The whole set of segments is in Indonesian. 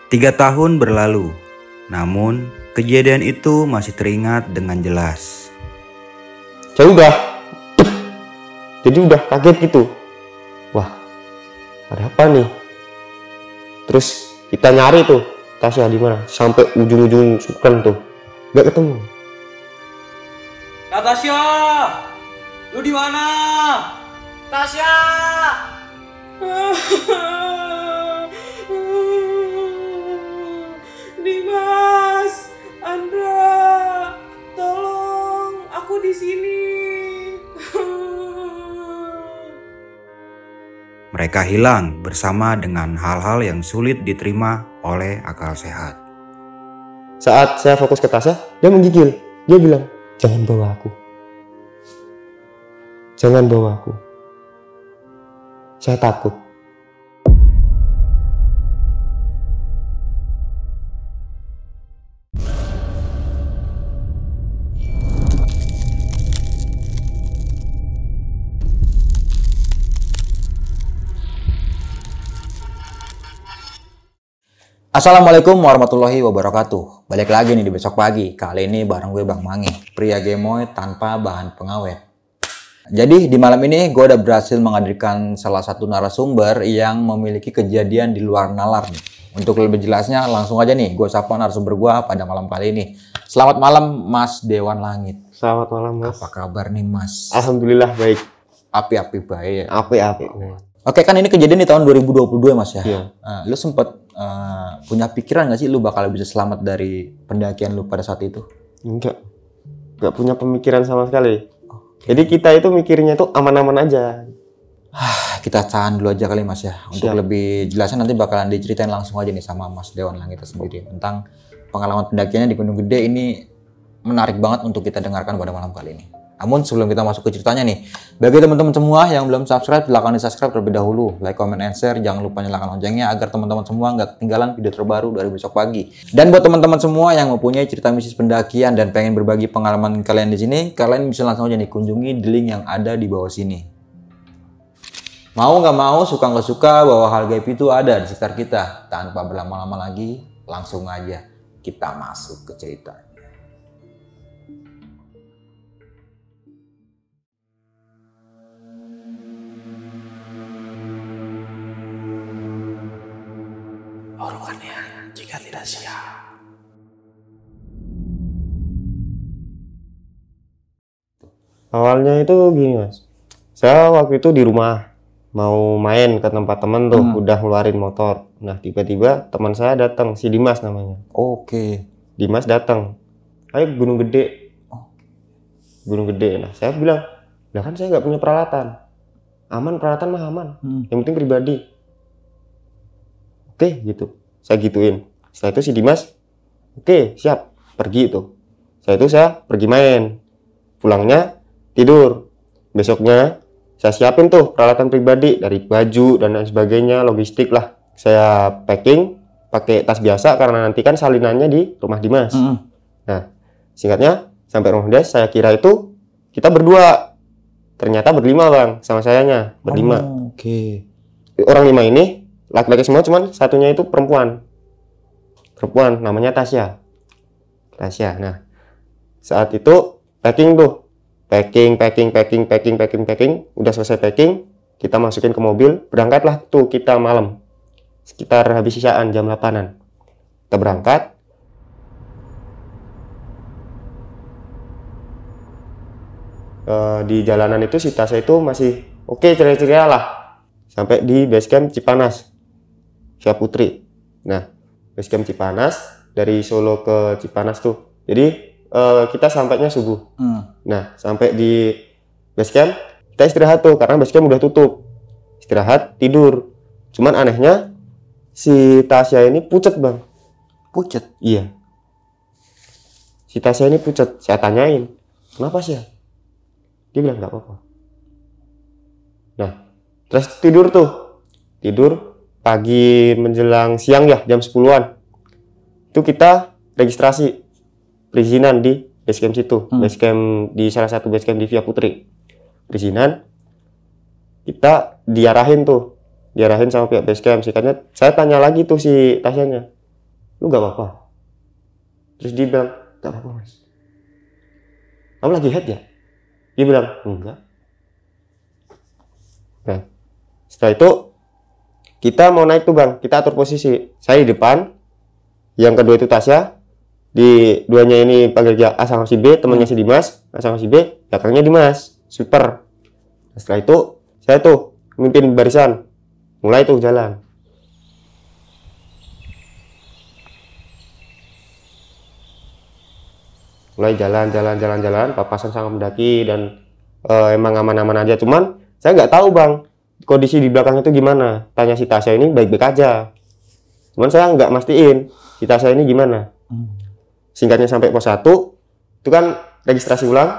3 tahun berlalu, namun kejadian itu masih teringat dengan jelas. Saya udah kaget gitu. Wah, ada apa nih? Terus kita nyari tuh Tasya di mana? Sampai ujung-ujung Sukren tuh, nggak ketemu. Tasya, lu di mana? Tasya! Dimas, Andra, tolong, aku di sini. Mereka hilang bersama dengan hal-hal yang sulit diterima oleh akal sehat. Saat saya fokus ke Tasya, dia menggigil. Dia bilang, jangan bawa aku. Jangan bawa aku. Saya takut. Assalamualaikum warahmatullahi wabarakatuh. Balik lagi nih di besok pagi. Kali ini bareng gue Bang Mangi, pria gemoy tanpa bahan pengawet. Jadi di malam ini gue udah berhasil menghadirkan salah satu narasumber yang memiliki kejadian di luar nalar nih. Untuk lebih jelasnya langsung aja nih gue sapa narasumber gue pada malam kali ini. Selamat malam Mas Dewan Langit. Selamat malam Mas. Apa kabar nih Mas? Alhamdulillah baik. Api-api baik. Api-api. Oke, kan ini kejadian di tahun 2022 Mas ya. Iya. Lu sempet punya pikiran gak sih lu bakal bisa selamat dari pendakian lu pada saat itu? Enggak punya pemikiran sama sekali. Jadi kita itu mikirnya itu aman-aman aja. Kita tahan dulu aja kali Mas ya. Untuk Siap. lebih jelasnya nanti bakalan diceritain langsung aja nih sama Mas Dewan Langit sendiri tentang pengalaman pendakiannya di Gunung Gede. Ini menarik banget untuk kita dengarkan pada malam kali ini. Namun sebelum kita masuk ke ceritanya nih, bagi teman-teman semua yang belum subscribe, silahkan di subscribe terlebih dahulu, like, comment, and share, jangan lupa nyalakan loncengnya agar teman-teman semua nggak ketinggalan video terbaru dari besok pagi. Dan buat teman-teman semua yang mempunyai cerita mistis pendakian dan pengen berbagi pengalaman kalian di sini, kalian bisa langsung aja nih kunjungi di link yang ada di bawah sini. Mau nggak mau, suka nggak suka, bahwa hal gaib itu ada di sekitar kita. Tanpa berlama-lama lagi, langsung aja kita masuk ke ceritanya. Urukannya jika tidak siap. Awalnya itu gini Mas. Saya waktu itu di rumah mau main ke tempat temen tuh, udah ngeluarin motor. Nah tiba-tiba teman saya datang, si Dimas namanya. Oke. Dimas datang, ayo Gunung Gede. Gunung Gede. Nah saya bilang, lah kan saya nggak punya peralatan. Aman, peralatan mah aman. Yang penting pribadi. Oke gitu, saya gituin. Setelah itu si Dimas, oke siap, pergi itu. Setelah itu saya pergi main. Pulangnya tidur. Besoknya saya siapin tuh peralatan pribadi dari baju dan lain sebagainya, logistik lah. Saya packing pakai tas biasa karena nanti kan salinannya di rumah Dimas. Nah, singkatnya sampai rumah Dimas saya kira itu kita berdua. Ternyata berlima Bang, sama sayanya berlima. Oke. Orang 5 ini laki-laki semua, cuman satunya itu perempuan. Perempuan namanya Tasya. Nah, saat itu packing tuh. Packing. Udah selesai packing, kita masukin ke mobil, berangkatlah tuh kita malam. Sekitar habis sisaan jam 8-an. Kita berangkat. Di jalanan itu si Tasya itu masih oke, ceria-ceria lah. Sampai di base camp Cipanas, Via Putri. Nah, base camp Cipanas dari Solo ke Cipanas tuh. Jadi kita sampainya subuh. Nah, sampai di base camp kita istirahat tuh karena base camp udah tutup. Istirahat, tidur. Cuman anehnya si Tasya ini pucet Bang. Pucet? Iya. Si Tasya ini pucet. Saya tanyain, kenapa sih ya? Dia bilang nggak apa-apa. Nah, terus tidur tuh. Tidur pagi menjelang siang ya, jam 10-an. Itu kita registrasi perizinan di base camp situ. Base camp di salah satu base camp di Via Putri. Perizinan. Kita diarahin sama pihak base camp. Singkatnya, saya tanya lagi tuh si Tasyanya. lu gak apa-apa? Terus dia bilang, gak apa-apa mas. Kamu lagi head ya? Dia bilang, enggak. Nah, setelah itu kita mau naik tuh bang, kita atur posisi. Saya di depan, yang kedua itu Tasya. Di duanya ini panggil dia A sama si B, temannya si Dimas. A sama si B, belakangnya Dimas, sweeper. Nah, setelah itu saya tuh memimpin barisan, mulai tuh jalan. Mulai jalan, papasan sama pendaki dan emang aman-aman aja. Cuman saya nggak tahu bang, kondisi di belakang itu gimana. Tanya si Tasya ini baik-baik aja. Cuman saya nggak mastiin si Tasya ini gimana. Singkatnya sampai pos 1, itu kan registrasi ulang.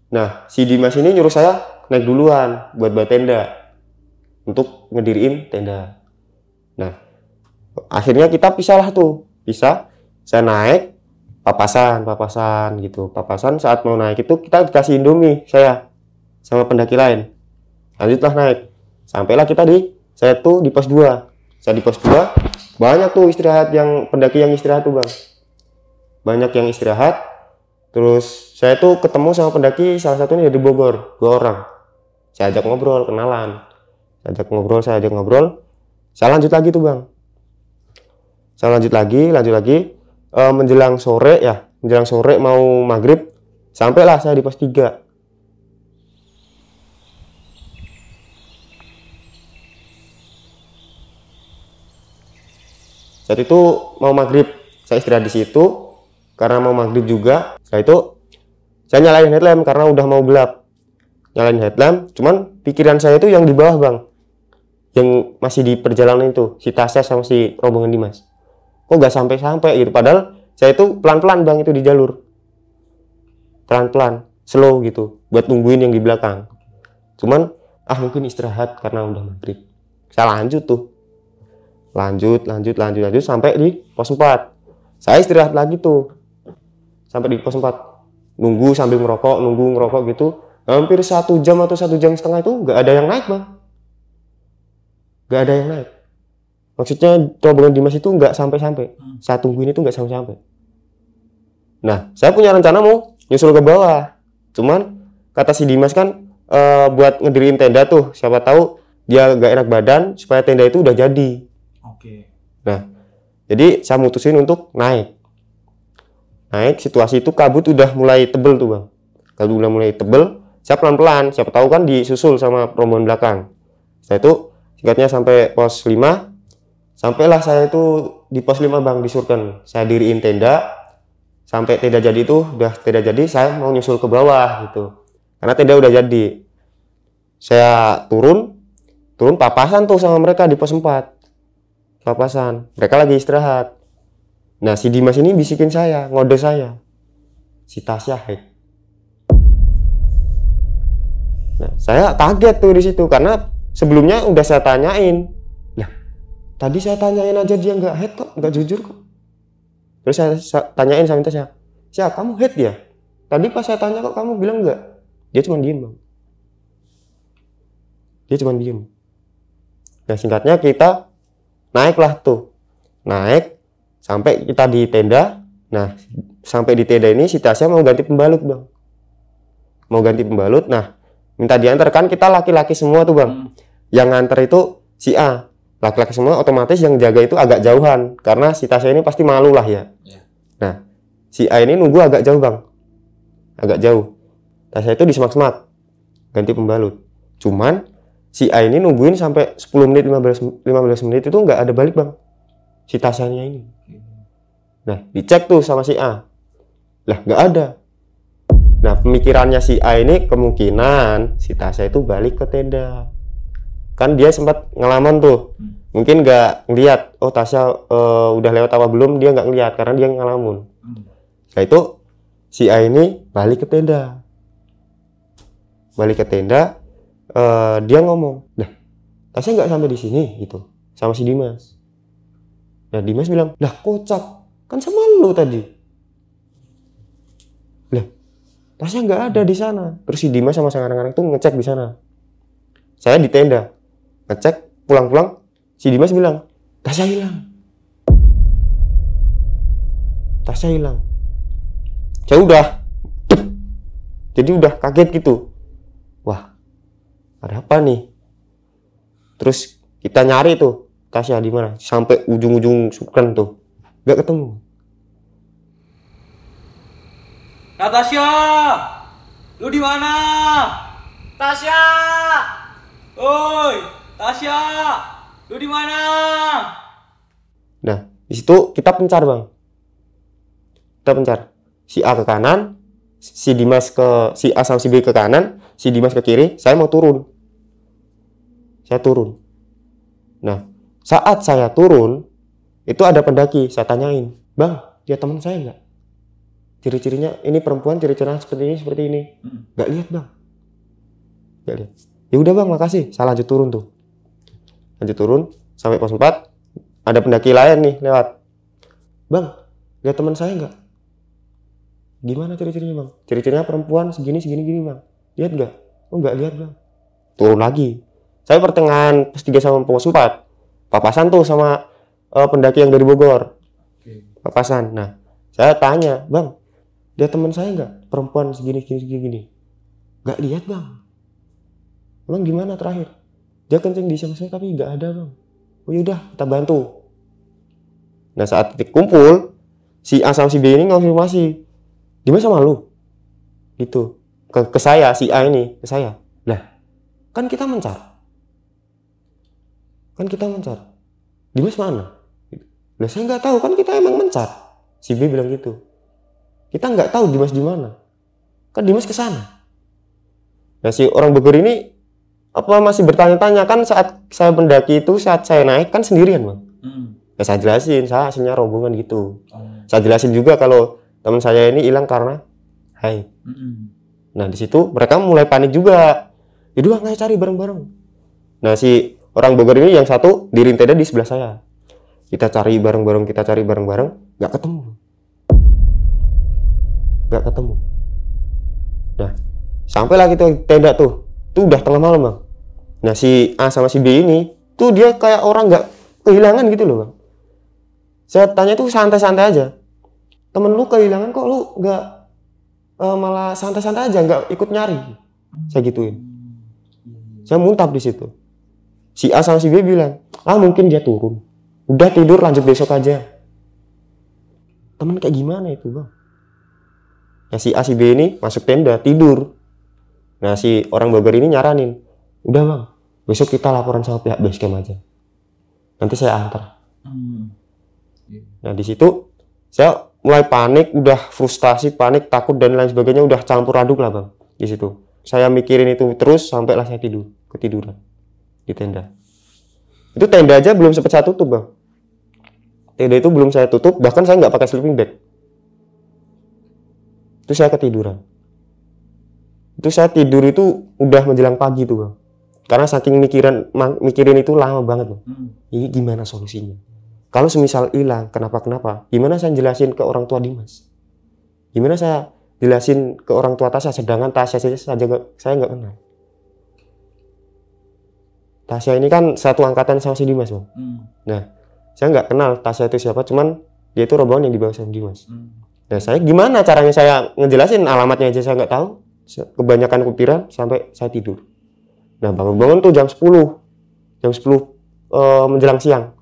Nah, si Dimas ini nyuruh saya naik duluan buat tenda. Untuk ngediriin tenda. Nah, akhirnya kita pisah lah tuh. Pisah, saya naik. Papasan gitu. Papasan saat mau naik itu kita dikasih Indomie saya sama pendaki lain. Lanjutlah naik. Sampailah kita saya tuh di pos 2. Saya di pos 2, banyak tuh istirahat yang pendaki yang istirahat tuh bang. Banyak yang istirahat. Terus saya tuh ketemu sama pendaki salah satunya dari Bogor, 2 orang. Saya ajak ngobrol, kenalan. Saya ajak ngobrol. Saya lanjut lagi tuh bang. Saya lanjut lagi. Menjelang sore mau maghrib, sampailah saya di pos 3. Saat itu mau maghrib, saya istirahat di situ karena mau maghrib juga. Setelah itu saya nyalain headlamp karena udah mau gelap. Nyalain headlamp, cuman pikiran saya itu yang di bawah bang, yang masih di perjalanan itu, si Tasya sama si rombongan Dimas. Kok nggak sampai-sampai gitu, padahal saya itu pelan-pelan bang itu di jalur, pelan-pelan, slow gitu, buat nungguin yang di belakang. Cuman mungkin istirahat karena udah maghrib. Saya lanjut sampai di pos 4. Saya istirahat lagi tuh sampai di pos 4, nunggu sambil ngerokok gitu. Hampir 1 jam atau 1 jam setengah itu nggak ada yang naik bang, nggak ada yang naik. Maksudnya rombongan Dimas itu nggak sampai-sampai. Saya tungguin itu nggak sampai-sampai. Nah, saya punya rencana mau nyusul ke bawah. Cuman kata si Dimas kan buat ngediriin tenda tuh, siapa tahu dia nggak enak badan supaya tenda itu udah jadi. Oke. Nah, jadi saya mutusin untuk naik. Situasi itu kabut udah mulai tebel tuh bang. Kabut udah mulai tebel. Saya pelan-pelan. Siapa tahu kan disusul sama rombongan belakang. Setelah itu singkatnya sampai pos 5. Sampailah saya itu di pos 5 bang, di Surken. Saya diriin tenda. Sampai tenda jadi itu, udah tenda jadi, saya mau nyusul ke bawah gitu. Karena tenda udah jadi. Saya turun papasan tuh sama mereka di pos 4. Papasan. Mereka lagi istirahat. Nah, si Dimas ini bisikin saya, ngode saya. Si Tasya head. Nah, saya kaget tuh di situ karena sebelumnya udah saya tanyain. Tadi saya tanyain aja dia nggak head kok, nggak jujur kok. Terus saya tanyain sama Tasya, kamu head ya? Tadi pas saya tanya kok kamu bilang nggak? Dia cuma diem bang. Nah singkatnya kita naiklah tuh. Naik sampai kita di tenda. Nah sampai di tenda ini si Tasya mau ganti pembalut bang. Nah minta diantar, kan kita laki-laki semua tuh bang. Yang nganter itu si A. Laki-laki semua, otomatis yang jaga itu agak jauhan karena si Tasya ini pasti malu lah ya. Nah si A ini nunggu agak jauh bang, agak jauh. Tasya itu di semak-semak ganti pembalut. Cuman si A ini nungguin sampai 10 menit 15 menit itu nggak ada balik bang, si Tasyanya ini. Nah dicek tuh sama si A, lah nggak ada. Nah pemikirannya si A ini kemungkinan si Tasya itu balik ke tenda. Kan dia sempat ngalaman tuh, mungkin nggak ngeliat, Tasya udah lewat apa belum, dia nggak ngeliat karena dia ngalamun. Nah itu si A ini balik ke tenda, dia ngomong, Tasya nggak sampai di sini gitu sama si Dimas. Nah Dimas bilang, lah kocak, kan sama lu tadi. Lah Tasya nggak ada di sana. Terus si Dimas sama anak-anak tuh ngecek di sana. Saya di tenda ngecek, pulang-pulang si Dimas bilang Tasya hilang. tasnya hilang. Saya udah jadi udah kaget gitu. Wah, ada apa nih? Terus kita nyari tuh tasnya di mana, sampai ujung-ujung Sukren tuh nggak ketemu. Natasha, lu di mana? Tasya, oi, Tasya, lu di mana? Nah, di situ kita pencar, Bang. Kita pencar. Si A ke kanan, si A sama si B ke kanan, si Dimas ke kiri. Saya mau turun. Saya turun. Nah, saat saya turun, itu ada pendaki. Saya tanyain, Bang, dia teman saya nggak? Ciri-cirinya ini perempuan, ciri-cirinya seperti ini. Nggak lihat, Bang. Nggak lihat. Ya udah, Bang, makasih. Saya lanjut turun tuh. Lanjut turun sampai pos 4. Ada pendaki lain nih lewat. Bang, lihat teman saya nggak? Gimana ciri-cirinya, Bang? Ciri-cirinya perempuan segini, Bang. Lihat nggak? Oh, nggak lihat, Bang. Turun lagi. Saya pertengahan pos 3 sama pos 4. Papasan tuh sama pendaki yang dari Bogor. Papasan. Nah, saya tanya, Bang, lihat teman saya nggak? Perempuan segini. Nggak lihat, Bang. Emang gimana terakhir? Dia kencing di sama saya tapi nggak ada, Bang. Oh yaudah, kita bantu. Nah, saat titik kumpul, si A sama si B ini konfirmasi, Dimas sama lu? Gitu. Ke saya, si A ini, ke saya. Lah, kan kita mencar. Dimas mana? Lah, saya nggak tahu, kan kita emang mencar. Si B bilang gitu. Kita nggak tahu Dimas di mana. Kan Dimas ke sana. Nah, si orang Bogor ini masih bertanya-tanya, kan saat saya mendaki itu, saat saya naik kan sendirian, Bang. Ya, saya jelasin, saya aslinya rombongan gitu. Saya jelasin juga kalau teman saya ini hilang karena haid. Nah, di situ mereka mulai panik juga. Yaudah, nggak cari bareng-bareng. Nah, si orang Bogor ini yang satu diri tenda di sebelah saya. Kita cari bareng-bareng, nggak ketemu. Nah, sampailah kita tenda tuh. Itu udah tengah malam, Bang. Nah, si A sama si B ini tuh dia kayak orang nggak kehilangan gitu loh, Bang. Saya tanya tuh santai-santai aja. Temen lu kehilangan kok lu nggak malah santai-santai aja, nggak ikut nyari. Saya gituin. Saya muntap di situ. Si A sama si B bilang, mungkin dia turun. Udah tidur, lanjut besok aja. Temen kayak gimana itu, Bang? Nah, si A si B ini masuk tenda tidur. Nah, si orang Bogor ini nyaranin, udah, Bang, besok kita laporan sama pihak base camp aja. Nanti saya antar. Nah, di situ saya mulai panik, udah frustasi, panik, takut dan lain sebagainya, udah campur aduk lah, Bang. Di situ saya mikirin itu terus sampailah saya ketiduran di tenda. Itu tenda aja belum sempat saya tutup, Bang. Tenda itu belum saya tutup, bahkan saya nggak pakai sleeping bag. Itu saya ketiduran. Itu saya tidur itu udah menjelang pagi tuh, Bang. Karena saking mikirin itu lama banget, Bang. Ini gimana solusinya? Kalau semisal hilang, kenapa? Gimana saya jelasin ke orang tua Dimas? Gimana saya jelasin ke orang tua Tasya, sedangkan Tasya saya nggak kenal. Tasya ini kan satu angkatan sama si Dimas, Bang. Nah, saya nggak kenal Tasya itu siapa, cuman dia itu rombongan yang dibawa sama Dimas. Nah, saya gimana caranya saya ngejelasin, alamatnya aja saya nggak tahu. Kebanyakan kupiran sampai saya tidur. Nah, bangun-bangun tuh jam 10 menjelang siang.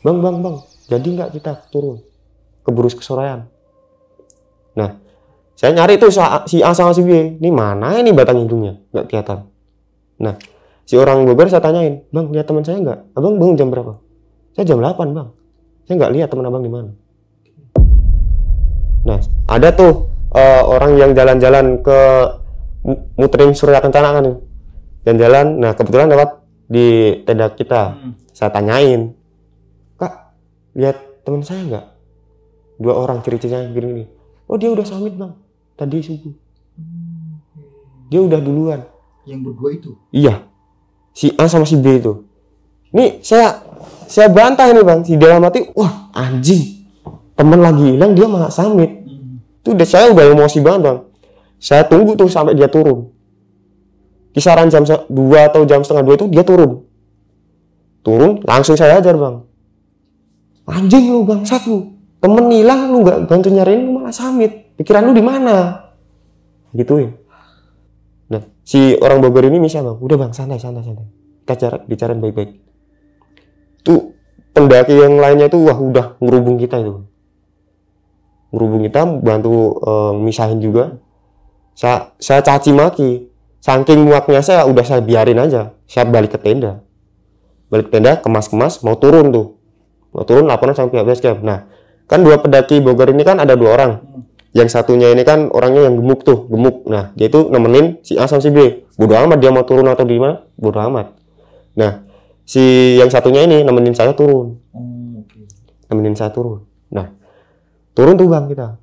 Bang, jadi nggak kita turun ke Burus Kesorean? Nah, saya nyari tuh si A sama si B. Ini mana ini batang hidungnya? Nggak kelihatan. Nah, si orang Bogor saya tanyain, Bang, lihat teman saya nggak? Abang bangun jam berapa? Saya jam 8, Bang. Saya nggak lihat teman abang di mana. Nah, ada tuh orang yang jalan-jalan ke muterin Surya Kencana kan, jalan-jalan. Nah, kebetulan lewat di tenda kita. Saya tanyain, Kak, lihat teman saya nggak? 2 orang ciri-cirinya gini. Oh, dia udah samit, Bang. Tadi subuh. Dia udah duluan. Yang berdua itu? Iya. Si A sama si B itu. Nih, saya bantah ini, Bang. Si dalam hati, wah, anjing. Temen lagi hilang, dia malah samit. Itu saya udah emosi banget, Bang. Saya tunggu tuh sampai dia turun. kisaran jam 2 atau jam setengah 2 itu dia turun langsung saya ajar bang. Anjing lu bangsat lu, temen hilang lu nggak bantu nyariin, lu malah samit, pikiran lu di mana gituin. Nah si orang Bogor ini misalnya bang, udah bang santai kita bicarain baik-baik. Tuh pendaki yang lainnya tuh wah udah ngerubung kita itu, bantu misahin juga. Saya caci maki, saking muaknya saya udah saya biarin aja. Saya balik ke tenda, kemas-kemas mau turun laporan sampai pihak base camp. Nah kan 2 pendaki Bogor ini kan ada 2 orang. Yang satunya ini kan orangnya yang gemuk. Nah dia itu nemenin si A sama si B. Bodo amat dia mau turun atau di mana, bodo amat. Nah si yang satunya ini nemenin saya turun. Nah turun tuh bang, kita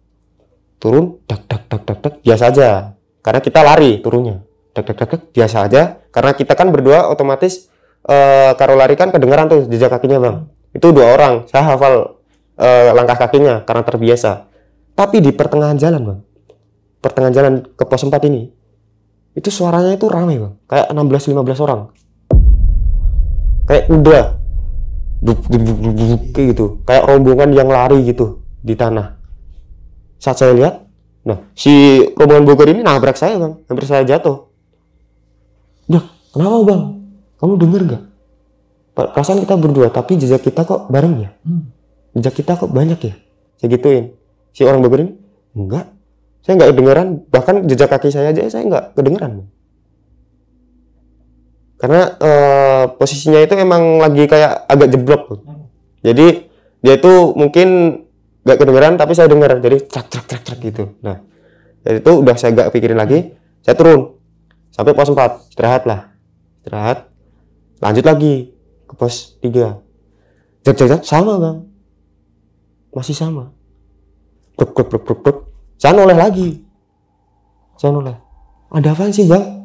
turun dak biasa aja karena kita lari turunnya dak biasa aja karena kita kan berdua otomatis kalau lari kan kedengeran tuh jejak kakinya bang. Itu 2 orang saya hafal langkah kakinya karena terbiasa. Tapi di pertengahan jalan ke pos 4 ini itu suaranya itu ramai bang, kayak 16-15 orang kayak udah kayak gitu, kayak rombongan yang lari gitu di tanah. Saat saya lihat, nah si rombongan Bogor ini nabrak saya bang, hampir saya jatuh. Nah kenapa bang, kamu denger gak? Perasaan kita berdua tapi jejak kita kok bareng ya, jejak kita kok banyak ya, saya gituin. Si orang Bogor ini enggak, saya nggak kedengeran, bahkan jejak kaki saya aja saya nggak kedengeran karena posisinya itu emang lagi kayak agak jeblok. Jadi dia itu mungkin nggak kedengeran tapi saya dengar, jadi trak gitu. Nah dari itu udah saya nggak pikirin lagi, saya turun sampai pos 4, istirahat lanjut lagi ke pos 3. Jak sama bang, masih sama. Saya noleh lagi. Ada apaan sih bang?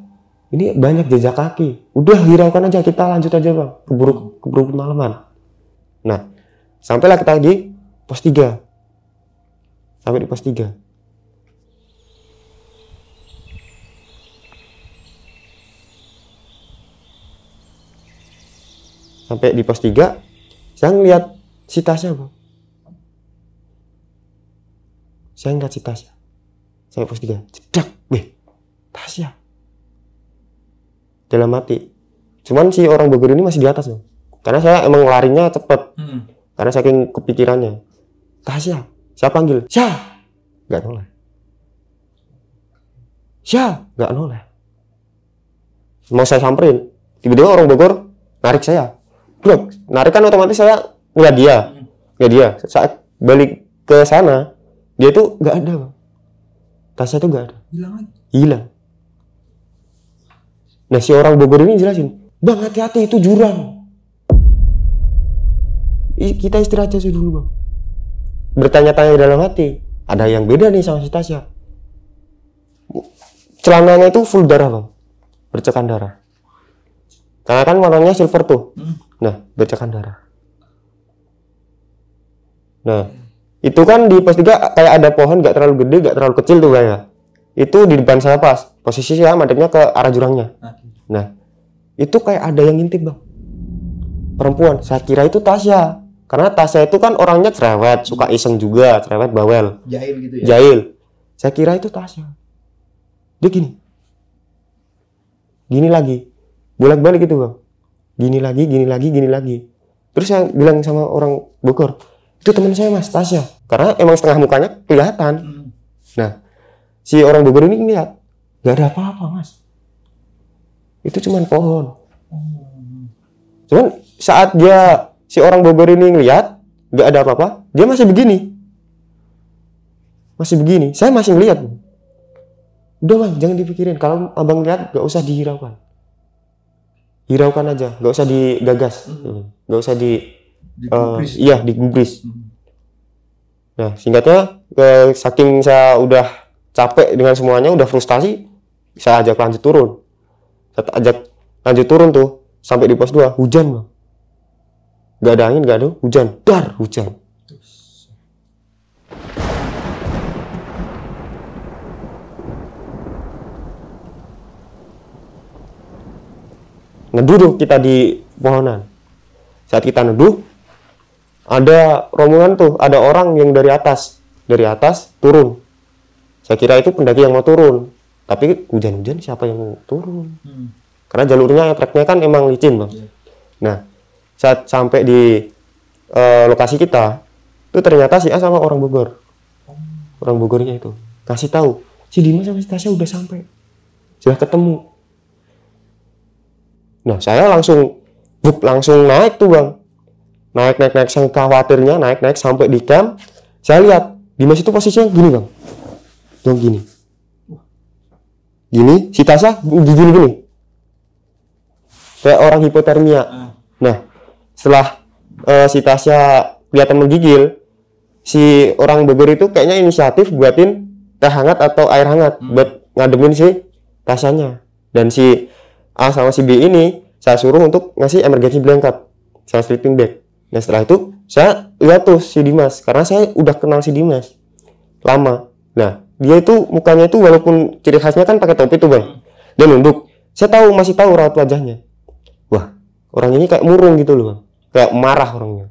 Ini banyak jejak kaki. Udah hiraukan aja, kita lanjut aja bang. Keburu malaman. Nah, sampailah kita di pos 3. Sampai di pos 3. Sampai di pos 3, saya ngeliat si tasnya bang. Saya ngeliat si tasnya. Sampai pos 3. Cedak, tasnya. Dalam hati. Cuman si orang Bogor ini masih di atas bang. Karena saya emang larinya cepet. Karena saking kepikirannya. Tasya. Saya panggil. Syah. Gak noleh. Syah. Gak noleh. Mau saya samperin. Tiba-tiba orang Bogor narik saya. Blok. Narik kan otomatis saya ngeliat dia. Saat balik ke sana. Dia tuh gak ada bang. Tasnya tuh gak ada. Hilang. Nah si orang Bogor ini jelasin, bang hati-hati itu jurang. Kita istirahat aja dulu bang. Bertanya-tanya dalam hati, ada yang beda nih sama si Tasya. Celananya itu full darah bang, bercekan darah. Karena kan warnanya silver tuh. Nah bercekan darah. Nah itu kan di pos 3 kayak ada pohon gak terlalu gede, gak terlalu kecil tuh kayak. Itu di depan saya pas. Posisi saya madepnya ke arah jurangnya. Nah, itu kayak ada yang ngintip bang. Perempuan. Saya kira itu Tasya. Karena Tasya itu kan orangnya cerewet, suka iseng juga, cerewet bawel. Jahil gitu ya? Jahil. Saya kira itu Tasya. Dia gini. Gini lagi. Bolak-balik gitu bang. Gini lagi. Terus saya bilang sama orang Bogor, itu teman saya mas, Tasya. Karena emang setengah mukanya kelihatan. Nah, si orang Bogor ini lihat, gak ada apa-apa mas, itu cuman pohon. Cuman saat si orang Bogor ini ngeliat gak ada apa-apa, dia masih begini, saya masih ngeliat. Udah bang, jangan dipikirin, kalau abang lihat gak usah dihiraukan aja, gak usah digagas, gak usah digubris. Nah singkatnya, saking saya udah capek dengan semuanya, udah frustasi, saya ajak lanjut turun tuh sampai di pos 2, hujan bang. Gak ada angin, gak ada hujan, hujan. neduh tuh kita di pohonan. Saat kita neduh, ada rombongan tuh, ada orang yang dari atas turun. Saya kira itu pendaki yang mau turun, tapi hujan-hujan siapa yang mau turun? Karena jalurnya, treknya kan emang licin, Bang. Nah, saat sampai di lokasi kita, itu ternyata si A sama orang Bogor. Orang Bogornya itu kasih tahu, si Dimas sama si Tasya udah sampai, sudah ketemu. Nah, saya langsung naik tuh, Bang. Naik sang khawatirnya, naik sampai di camp. Saya lihat Dimas itu posisinya gini, Bang. Yang gini. Gini, si Tasya gini. Kayak orang hipotermia. Nah, setelah si Tasya kelihatan menggigil, si orang Bogor itu kayaknya inisiatif buatin teh hangat atau air hangat buat ngademin si Tasyanya. Dan si A sama si B ini saya suruh untuk ngasih emergency blanket, saya sleeping bag. Nah, setelah itu saya lihat tuh si Dimas, karena saya udah kenal si Dimas lama. Nah, dia itu mukanya itu walaupun ciri khasnya kan pakai topi tuh, Bang. Dia nunduk. Saya masih tahu raut wajahnya. Wah, orang ini kayak murung gitu loh, Bang. Kayak marah orangnya.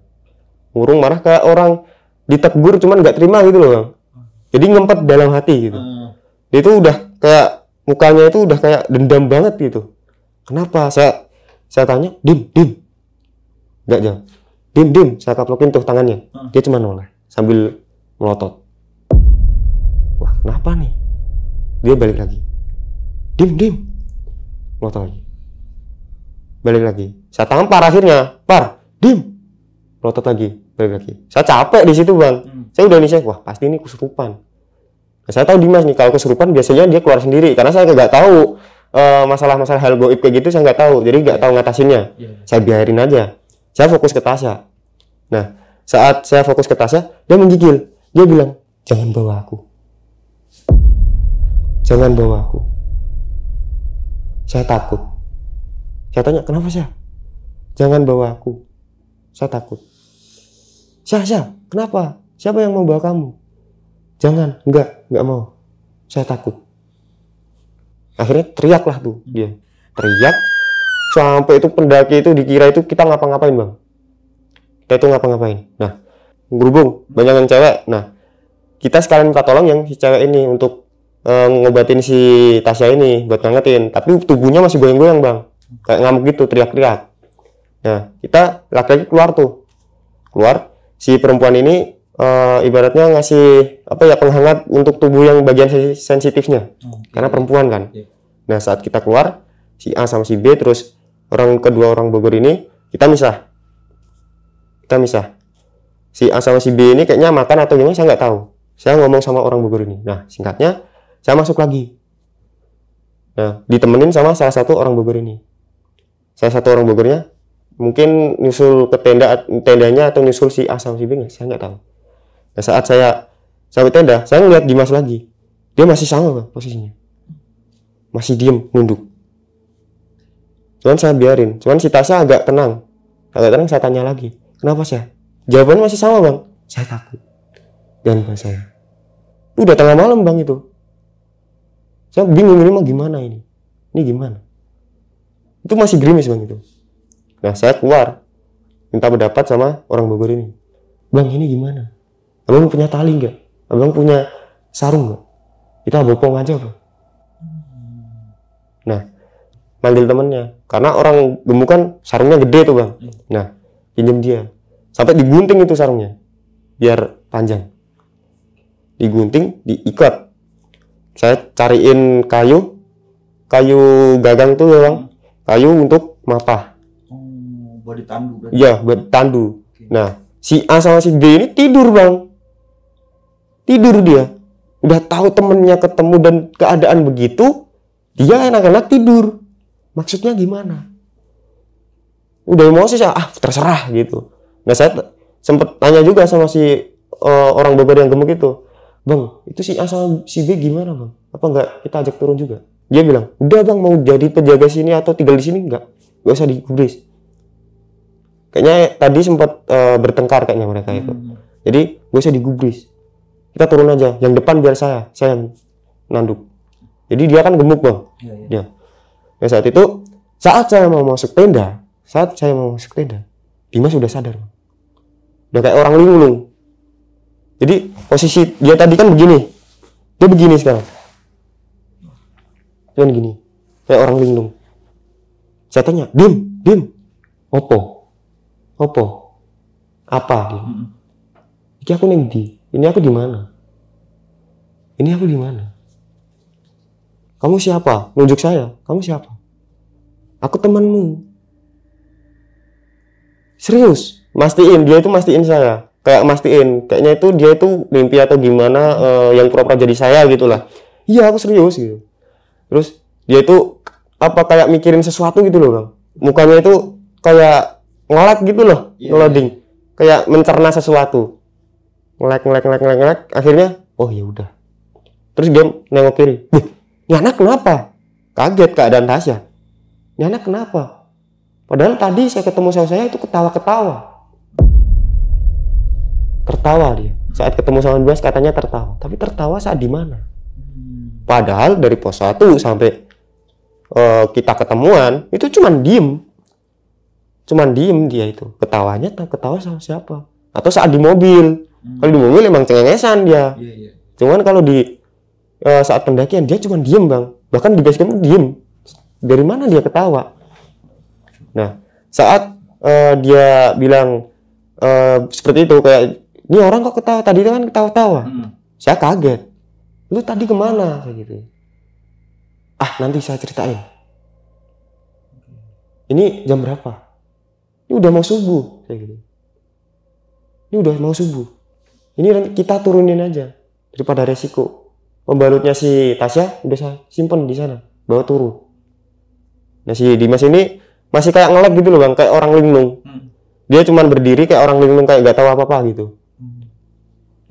Murung, marah, kayak orang ditegur cuman nggak terima gitu loh, Bang. Jadi ngempet dalam hati gitu. Dia itu udah kayak mukanya itu udah kayak dendam banget gitu. Kenapa? Saya tanya, Dim. Nggak jawab. Dim. Saya kaplokin tuh tangannya. Dia cuma noleh sambil melotot. Wah, kenapa nih? Dia balik lagi. Dim. Melotot lagi. Balik lagi. Saya tampar akhirnya. Dim. Melotot lagi. Balik lagi. Saya capek di situ, Bang. Saya udah nih, wah pasti ini kesurupan. Nah, saya tahu Dimas nih, kalau kesurupan biasanya dia keluar sendiri, karena saya nggak tahu masalah-masalah hal goib kayak gitu, saya nggak tahu, jadi nggak tahu ngatasinnya. Saya biarin aja. Saya fokus ke Tasya. Nah, saat saya fokus ke Tasya, dia menggigil. Dia bilang, jangan bawa aku. Saya takut. Saya tanya, kenapa Syah? Jangan bawa aku. Saya takut. Syah, kenapa? Siapa yang mau bawa kamu? Jangan, enggak mau. Saya takut. Akhirnya teriaklah tuh dia. Teriak sampai itu pendaki itu dikira itu kita ngapa-ngapain, Bang. Kita itu ngapa-ngapain. Nah, berhubung banyak yang cewek. Nah, kita sekalian minta tolong yang si cewek ini untuk ngobatin si Tasya ini buat ngangetin. Tapi tubuhnya masih goyang-goyang, Bang. Kayak ngamuk gitu, teriak-teriak. Nah, kita laki-laki keluar. Si perempuan ini ibaratnya ngasih penghangat untuk tubuh yang bagian sensitifnya, karena perempuan kan. Nah, saat kita keluar, si A sama si B terus kedua orang Bogor ini kita misah. Si A sama si B ini kayaknya makan atau gimana saya nggak tahu. Saya ngomong sama orang Bogor ini. Nah, singkatnya saya masuk lagi. Nah, ditemenin sama salah satu orang Bogor ini. Salah satu orang Bogornya mungkin nyusul ke tendanya atau nyusul si A sama si B, saya nggak tahu. Nah, saat saya sampai tenda, saya ngeliat Dimas lagi. Dia masih sama, Bang, posisinya. Masih diem, nunduk. Cuman saya biarin. Cuman si Tasya agak tenang. Saya tanya lagi, kenapa Syah? Jawabannya masih sama, Bang. Saya takut. Jangan bawa saya. Udah tengah malam, Bang, itu. Saya bingung ini mah gimana ini. Ini gimana? Itu masih gerimis, Bang, itu. Nah, saya keluar. Minta pendapat sama orang Bogor ini. Bang, ini gimana? Abang punya tali nggak? Abang punya sarung nggak? Kita bopong aja, Bang. Nah, manggil temennya. Karena orang gemuk kan sarungnya gede tuh, Bang. Nah, pinjem dia. Sampai digunting itu sarungnya. Biar panjang. Digunting, diikat. Saya cariin kayu gagang tuh ya, Bang. Kayu untuk mapah. Buat ditandu. Iya, buat tandu. Nah, si A sama si B ini tidur, Bang. Tidur dia. Udah tahu temennya ketemu dan keadaan begitu, dia enak-enak tidur. Maksudnya gimana? Udah emosi saya, terserah gitu. Nah, saya sempet tanya juga sama si orang Bogor yang gemuk itu. Bang, itu si A sama si B gimana, Bang? Apa enggak kita ajak turun juga? Dia bilang, udah Bang, mau jadi penjaga sini atau tinggal di sini enggak usah digubris. Kayaknya tadi sempat bertengkar kayaknya mereka itu. Jadi gak usah digubris. Kita turun aja. Yang depan biar saya yang nanduk. Jadi dia kan gemuk, Bang. Dia. Nah, saat itu Saat saya mau masuk tenda, Dimas udah sadar. Udah kayak orang linglung. Jadi posisi dia tadi kan begini. Dia begini sekarang. Cuman gini. Kayak orang linglung. Saya tanya, Dim. Opo? Apa, Dim? Iki aku neng di. Ini aku di mana? Kamu siapa? Nunjuk saya. Kamu siapa? Aku temanmu. Serius, dia itu mastiin saya. Kayak mastiin, kayaknya itu dia itu mimpi atau gimana yang pura-pura jadi saya gitulah. Iya, aku serius gitu. Terus dia itu apa kayak mikirin sesuatu gitu loh, Bang. Mukanya itu kayak ngelek gitu loh, ngeloding. Kayak mencerna sesuatu. Ngelek. Akhirnya, oh ya udah. Terus dia nengok kiri. Ini anak kenapa? Kaget keadaan Tasya. Ini anak kenapa? Padahal tadi saya ketemu sama saya itu ketawa-ketawa. Tertawa dia. Saat ketemu sama Dimas katanya tertawa. Tapi tertawa saat di mana? Padahal dari pos 1 sampai kita ketemuan itu cuman diem dia itu. Ketawa sama siapa? Atau saat di mobil. Kalau di mobil emang cengengesan dia. Cuman kalau di saat pendakian dia cuman diem, Bang. Bahkan di base camp diem. Dari mana dia ketawa? Nah, saat dia bilang seperti itu, kayak ini orang kok ketawa, tadi kan ketawa-tawa. Saya kaget. Lu tadi kemana? Kayak gitu. Nanti saya ceritain. Ini jam berapa? Ini udah mau subuh. Kayak gitu. Ini udah mau subuh. Ini kita turunin aja daripada resiko. Pembalutnya si Tasya udah saya simpen di sana, bawa turun. Nah, si Dimas ini masih kayak ngelek gitu loh, Bang, kayak orang linglung. Dia cuman berdiri kayak orang linglung, kayak gak tahu apa-apa gitu.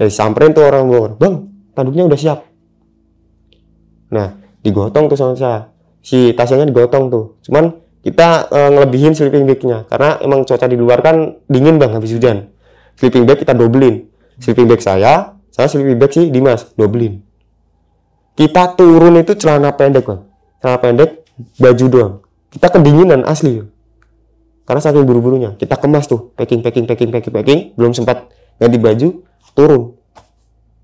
Dari samperin tuh orang Bogor, Bang, tanduknya udah siap. Nah, digotong tuh sama saya. Si Tasyanya digotong tuh. Cuman kita ngelebihin sleeping bag-nya karena emang cuaca di luar kan dingin, Bang, habis hujan. Sleeping bag kita dobelin. Sleeping bag saya sleeping bag si Dimas dobelin. Kita turun itu celana pendek, Bang. Celana pendek, baju doang. Kita kedinginan asli. Karena saking buru-burunya. Kita kemas tuh, packing. Belum sempat ganti baju, turun.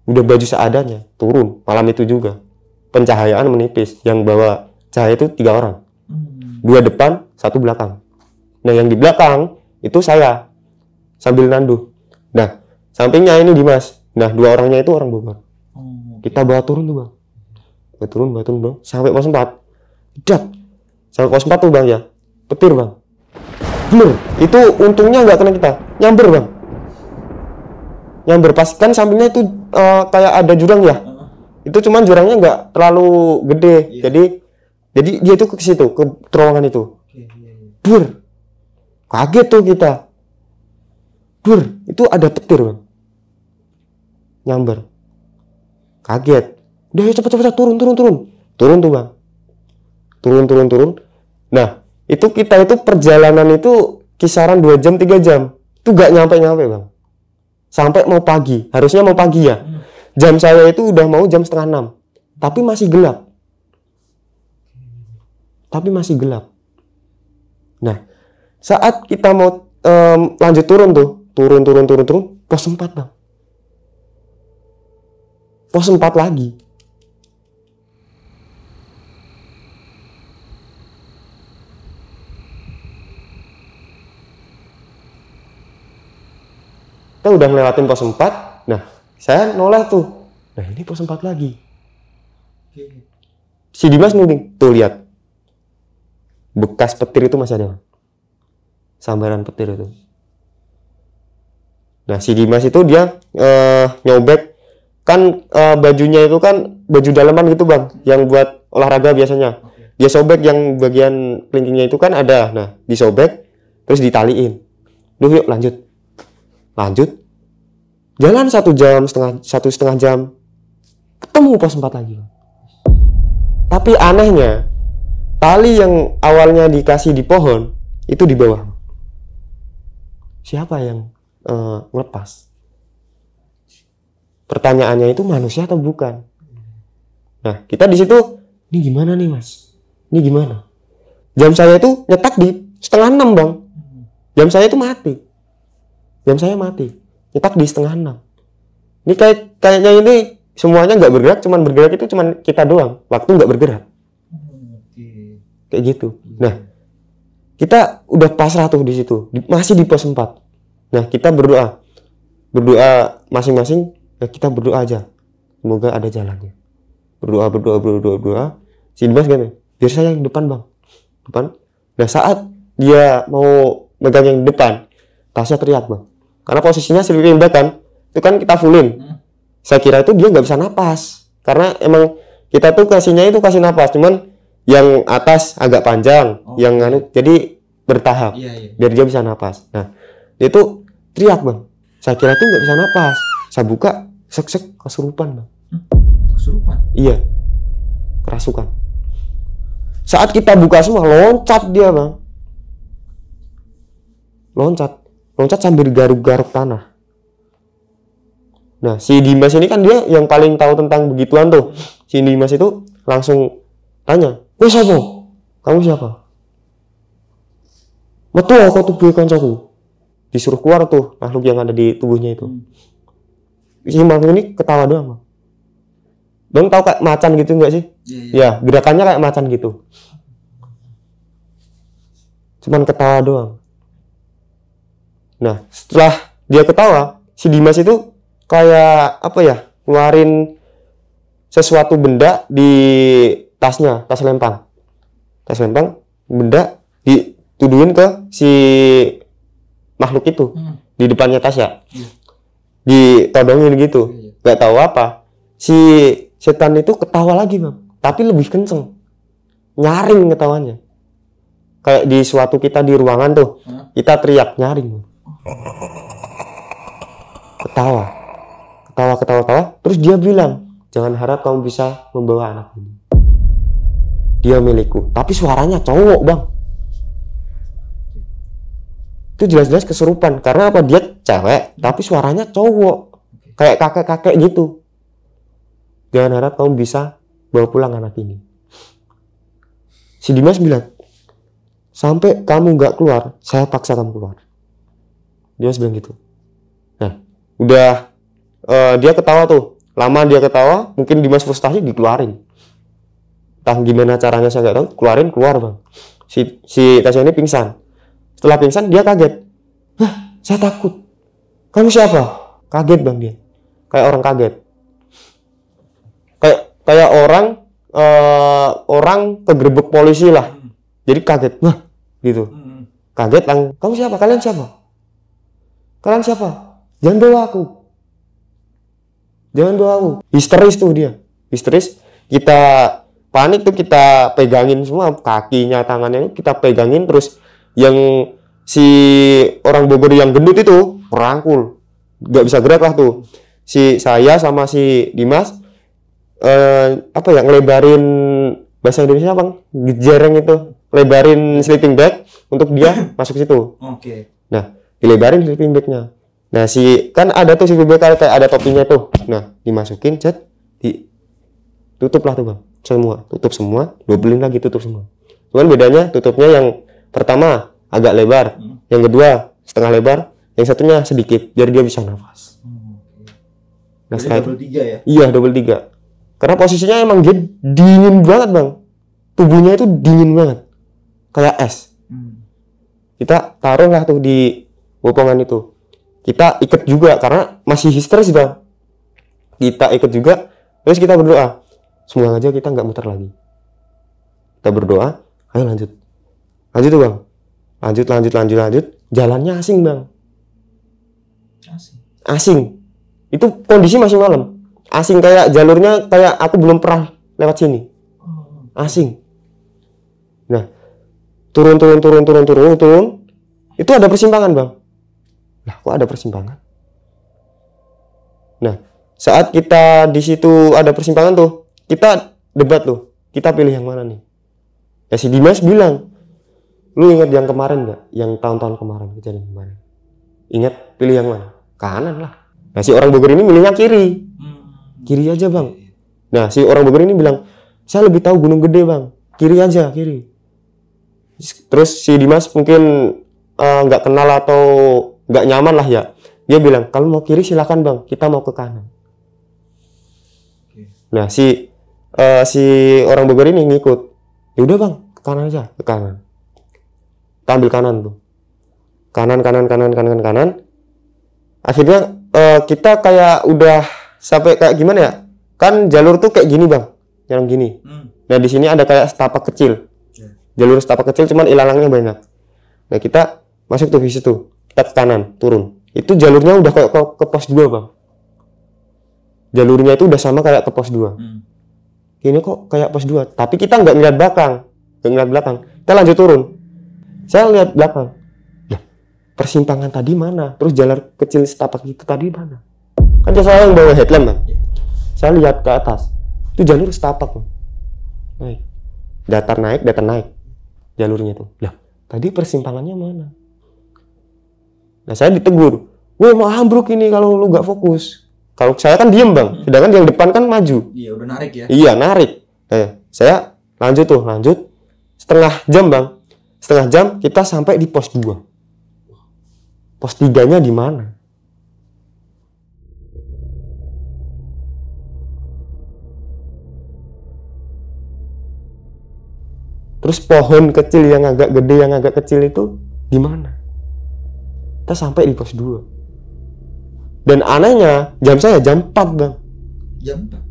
Udah baju seadanya, turun. Malam itu juga. Pencahayaan menipis. Yang bawa cahaya itu 3 orang. 2 depan, 1 belakang. Nah, yang di belakang itu saya. Sambil nanduh. Nah, sampingnya ini Dimas. Nah, 2 orangnya itu orang Bogor. Kita bawa turun tuh, Bang. Bawa turun, Bang. Sampai pos 4. Jak. Sampai pos 4 tuh, Bang, ya. Petir, Bang. Bener. Itu untungnya nggak kena kita. Nyamber, Bang. Nyamber. Pas kan sampingnya itu kayak ada jurang ya. Itu cuman jurangnya nggak terlalu gede. Jadi dia tuh ke situ, ke terowongan itu. Bur. Kaget tuh kita. Bur. Itu ada petir, Bang. Nyamber. Kaget. Udah, cepet turun. Turun tuh, Bang. Turun. Nah, itu kita itu perjalanan itu kisaran 2 jam 3 jam. Itu gak nyampe, Bang. Sampai mau pagi. Harusnya mau pagi ya. Jam saya itu udah mau jam 5:30. Tapi masih gelap. Nah, saat kita mau lanjut turun tuh. Turun. Pos 4, Bang. Pos 4 lagi. Kita udah ngelewatin pos 4. Nah, saya noleh tuh. Nah, ini pos 4 lagi. Si Dimas nuding. Tuh, lihat. Bekas petir itu masih ada. Sambaran petir itu. Nah, si Dimas itu dia nyobek. Kan bajunya itu kan baju dalaman gitu, Bang. Yang buat olahraga biasanya. Dia sobek yang bagian kelingkingnya itu kan ada. Nah, disobek. Terus ditaliin. Duh, yuk lanjut. Jalan 1 jam, 1,5 jam. Ketemu pos 4 lagi. Tapi anehnya, tali yang awalnya dikasih di pohon, itu di bawah. Siapa yang ngelepas? Pertanyaannya itu manusia atau bukan? Nah, kita di situ, ini gimana nih, Mas? Ini gimana? Jam saya itu nyetak di 5:30 bang. Jam saya itu mati. Jam saya mati. Nyetak di 5:30. Ini kayaknya ini semuanya nggak bergerak, cuman bergerak itu cuman kita doang. Waktu nggak bergerak. Kayak gitu. Nah, kita udah pasrah tuh di situ. Masih di pos 4. Nah, kita berdoa. Berdoa masing-masing, ya kita berdoa aja. Semoga ada jalannya. Berdoa. Si Dimas gini, biar saya yang depan bang. Depan. Nah, saat dia mau megang yang depan, Tasya teriak bang. Karena posisinya sleeping bag kan, itu kan kita fullin. Saya kira itu dia nggak bisa napas. Karena emang kita tuh kasih napas, cuman yang atas agak panjang, yang jadi bertahap, biar dia bisa napas. Nah, dia tuh teriak bang. Saya kira itu nggak bisa napas. Saya buka, sek kesurupan bang. Kesurupan? Iya, kerasukan. Saat kita buka semua, loncat dia bang. Loncat sambil garuk-garuk tanah. Nah, si Dimas ini kan dia yang paling tahu tentang begituan tuh. Si Dimas itu langsung tanya, "Wes siapa? Kamu siapa?" "Metu aku tubuh kancaku." Disuruh keluar tuh makhluk yang ada di tubuhnya itu. Si makhluk ini ketawa doang bang. Bang tahu kayak macan gitu nggak sih? Ya, gerakannya kayak macan gitu. Cuman ketawa doang. Nah, setelah dia ketawa, si Dimas itu kayak apa ya? Ngeluarin sesuatu benda di tasnya, tas lempang, benda dituduhin ke si makhluk itu di depannya Tasya, ditodongin gitu, nggak tahu apa. Si setan itu ketawa lagi bang, tapi lebih kenceng, nyaring ketawanya. Kayak di suatu kita di ruangan tuh, kita teriak nyaring, ketawa, terus dia bilang, "Jangan harap kamu bisa membawa anak ini. Dia milikku." Tapi suaranya cowok bang. Itu jelas-jelas kesurupan. Karena apa? Dia cewek, tapi suaranya cowok. Kayak kakek-kakek gitu. "Jangan harap kamu bisa bawa pulang anak ini." Si Dimas bilang, "Sampai kamu nggak keluar, saya paksa kamu keluar." Dia bilang gitu. Nah, udah dia ketawa tuh. Lama dia ketawa, mungkin Dimas frustasi dikeluarin. Entah gimana caranya saya nggak tahu, keluar bang. Si Tasya ini pingsan. Setelah pingsan dia kaget. "Hah, saya takut." "Kamu siapa?" Kaget bang dia. Kayak orang kaget. Kayak orang kegerebek polisi lah. Jadi kaget. Wah, gitu. Kaget lang. "Kamu siapa? Kalian siapa? Jangan bawa aku." Histeris tuh dia. Histeris. Kita panik tuh, kita pegangin semua kakinya, tangannya kita pegangin, terus yang si orang Bogor yang gendut itu merangkul, nggak bisa gerak lah tuh. Saya sama si Dimas ngelebarin, bahasa Indonesia bang, jereng itu, lebarin sleeping bag untuk dia masuk situ. Nah, dilebarin sleeping bagnya. Nah, kan ada tuh sleeping bag kayak ada topinya tuh. Nah, dimasukin, tutup lah tuh bang, tutup semua, dobelin lagi, tutup semua. Cuman bedanya tutupnya yang pertama agak lebar, yang kedua setengah lebar, yang satunya sedikit, biar dia bisa nafas. Nah, double 3 ya? Iya, double 3. Karena posisinya emang dia dingin banget bang, tubuhnya itu dingin banget, kayak es. Kita taruh lah tuh di bopongan itu. Kita ikat juga karena masih histeris bang. Kita ikat juga, terus kita berdoa. Semoga aja kita nggak muter lagi. Kita berdoa, ayo lanjut tuh bang. Lanjut. Jalannya asing bang. Asing. Itu kondisi masih malam. Asing, kayak jalurnya kayak aku belum pernah lewat sini. Asing. Nah, turun. Itu ada persimpangan bang. Lah, kok ada persimpangan? Nah, saat kita di situ ada persimpangan tuh, kita debat tuh. Kita pilih yang mana nih? Ya si Dimas bilang, "Lu ingat yang kemarin nggak? Yang tahun-tahun kemarin, kejadian kemarin. Ingat, pilih yang mana?" "Kanan lah." Nah, si orang Bogor ini milihnya kiri. Kiri aja bang. Nah, si orang Bogor ini bilang, "Saya lebih tahu Gunung Gede bang. Kiri aja, kiri." Terus si Dimas mungkin nggak kenal atau nggak nyaman lah ya. Dia bilang, kalau mau kiri silakan bang, kita mau ke kanan. Nah si orang Bogor ini ngikut. Ya udah bang, ke kanan aja, ke kanan. Kita ambil kanan tuh. Kanan. Akhirnya kita kayak udah sampai kayak gimana ya? Kan jalur tuh kayak gini bang, yang gini. Nah di sini ada kayak setapak kecil. Jalur setapak kecil, cuman ilalangnya banyak. Nah kita masuk tuh di situ. Kita ke kanan, turun. Itu jalurnya udah kayak ke pos 2 bang. Jalurnya itu udah sama kayak ke pos 2. Ini kok kayak pos 2. Tapi kita nggak ngeliat belakang. Kita lanjut turun. Saya lihat belakang. Lah, persimpangan tadi mana? Terus jalan kecil setapak itu tadi mana? Kan saya yang bawa headlamp bang. Saya lihat ke atas. Itu jalur setapak bang. Naik. Datar naik. Jalurnya itu. Lah, tadi persimpangannya mana? Nah saya ditegur, weh mau ambruk ini kalau lu nggak fokus. Kalau saya kan diem bang, sedangkan yang depan kan maju. Iya udah narik ya. Iya narik. Saya lanjut. Setengah jam kita sampai di pos 2. Pos 3-nya di mana? Terus pohon kecil yang agak gede, yang agak kecil itu di mana? Kita sampai di pos 2. Dan anehnya jam saya jam 4 bang.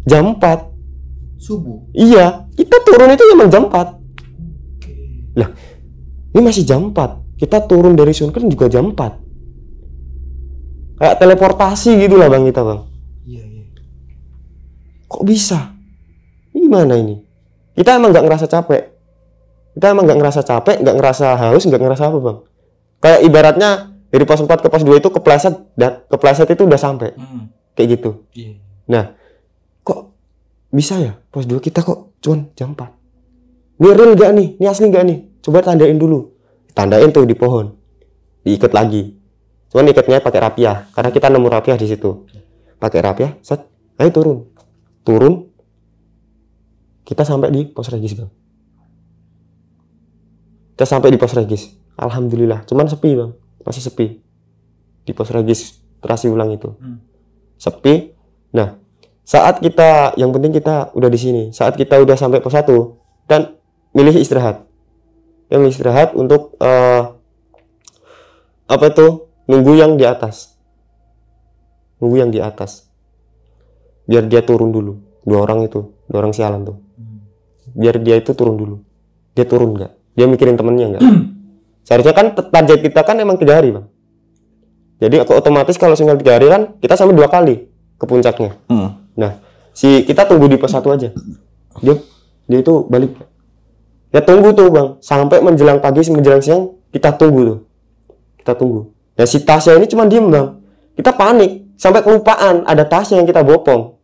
Jam 4 Subuh. Iya, kita turun itu memang jam 4. Lah, ini masih jam 4. Kita turun dari Sunken juga jam 4. Kayak teleportasi gitu lah bang kita bang. Iya. Kok bisa? Gimana ini? Kita emang nggak ngerasa capek. Nggak ngerasa haus, nggak ngerasa apa bang. Kayak ibaratnya dari pos 4 ke pos 2 itu kepleset itu udah sampai. Kayak gitu. Nah, kok bisa ya pos 2 kita kok cuman jam 4? Ini real gak nih? Ini asli gak nih? Coba tandain dulu. Tandain tuh di pohon. Diikat lagi. Cuman ikatnya pakai rapiah karena kita nemu rapiah di situ. Pakai rapiah, set. Ayo turun. Kita sampai di pos regis bang. Alhamdulillah, cuman sepi bang. Masih sepi di pos regis terasi ulang itu. Sepi. Nah, saat kita, yang penting kita udah di sini. Saat kita udah sampai pos 1 dan milih istirahat. Yang istirahat untuk nunggu yang di atas. Biar dia turun dulu. Dua orang sialan tuh. Biar dia itu turun dulu. Dia turun nggak? Dia mikirin temennya nggak? Seharusnya kan target kita kan emang 3 hari bang. Jadi aku otomatis kalau single 3 hari kan kita sampai 2 kali ke puncaknya. Nah kita tunggu di pos 1 aja. Dia itu balik. Ya tunggu tuh bang sampai menjelang pagi menjelang siang kita tunggu. Nah si Tasya ini cuma diem bang. Kita panik sampai kelupaan ada Tasya yang kita bopong.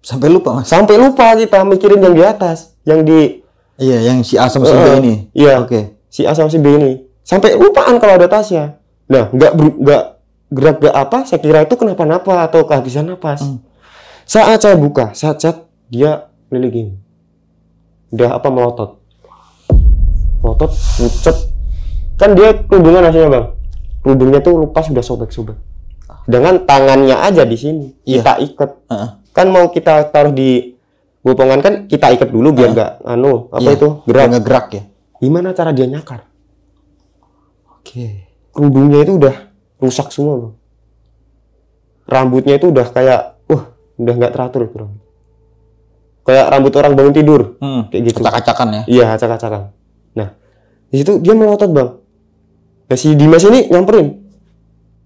Sampai lupa mas? Sampai lupa kita mikirin yang di atas, yang di. Iya yang si A sama si B ini. Iya. Oke. Si A sama si B ini. Sampai lupaan kalau ada Tasya. Nah, nggak gerak gak apa, saya kira itu kenapa-napa atau kehabisan napas. Saat saya buka, saat dia lili gini. Udah melotot, pucet. Kan dia kerudungan aslinya bang. Kerudungnya tuh lepas sudah sobek-sobek. Dengan tangannya aja di sini kita ikat. Kan mau kita taruh di bopongan kan kita ikat dulu biar nggak gerak ya. Gimana cara dia nyakar? Kerudungnya itu udah rusak semua bang. Rambutnya itu udah kayak udah nggak teratur itu rambut. Kayak rambut orang bangun tidur kayak gitu. Acak-acakan ya? Iya acak-acakan. Nah di situ dia melotot bang. Nah si Dimas ini nyamperin.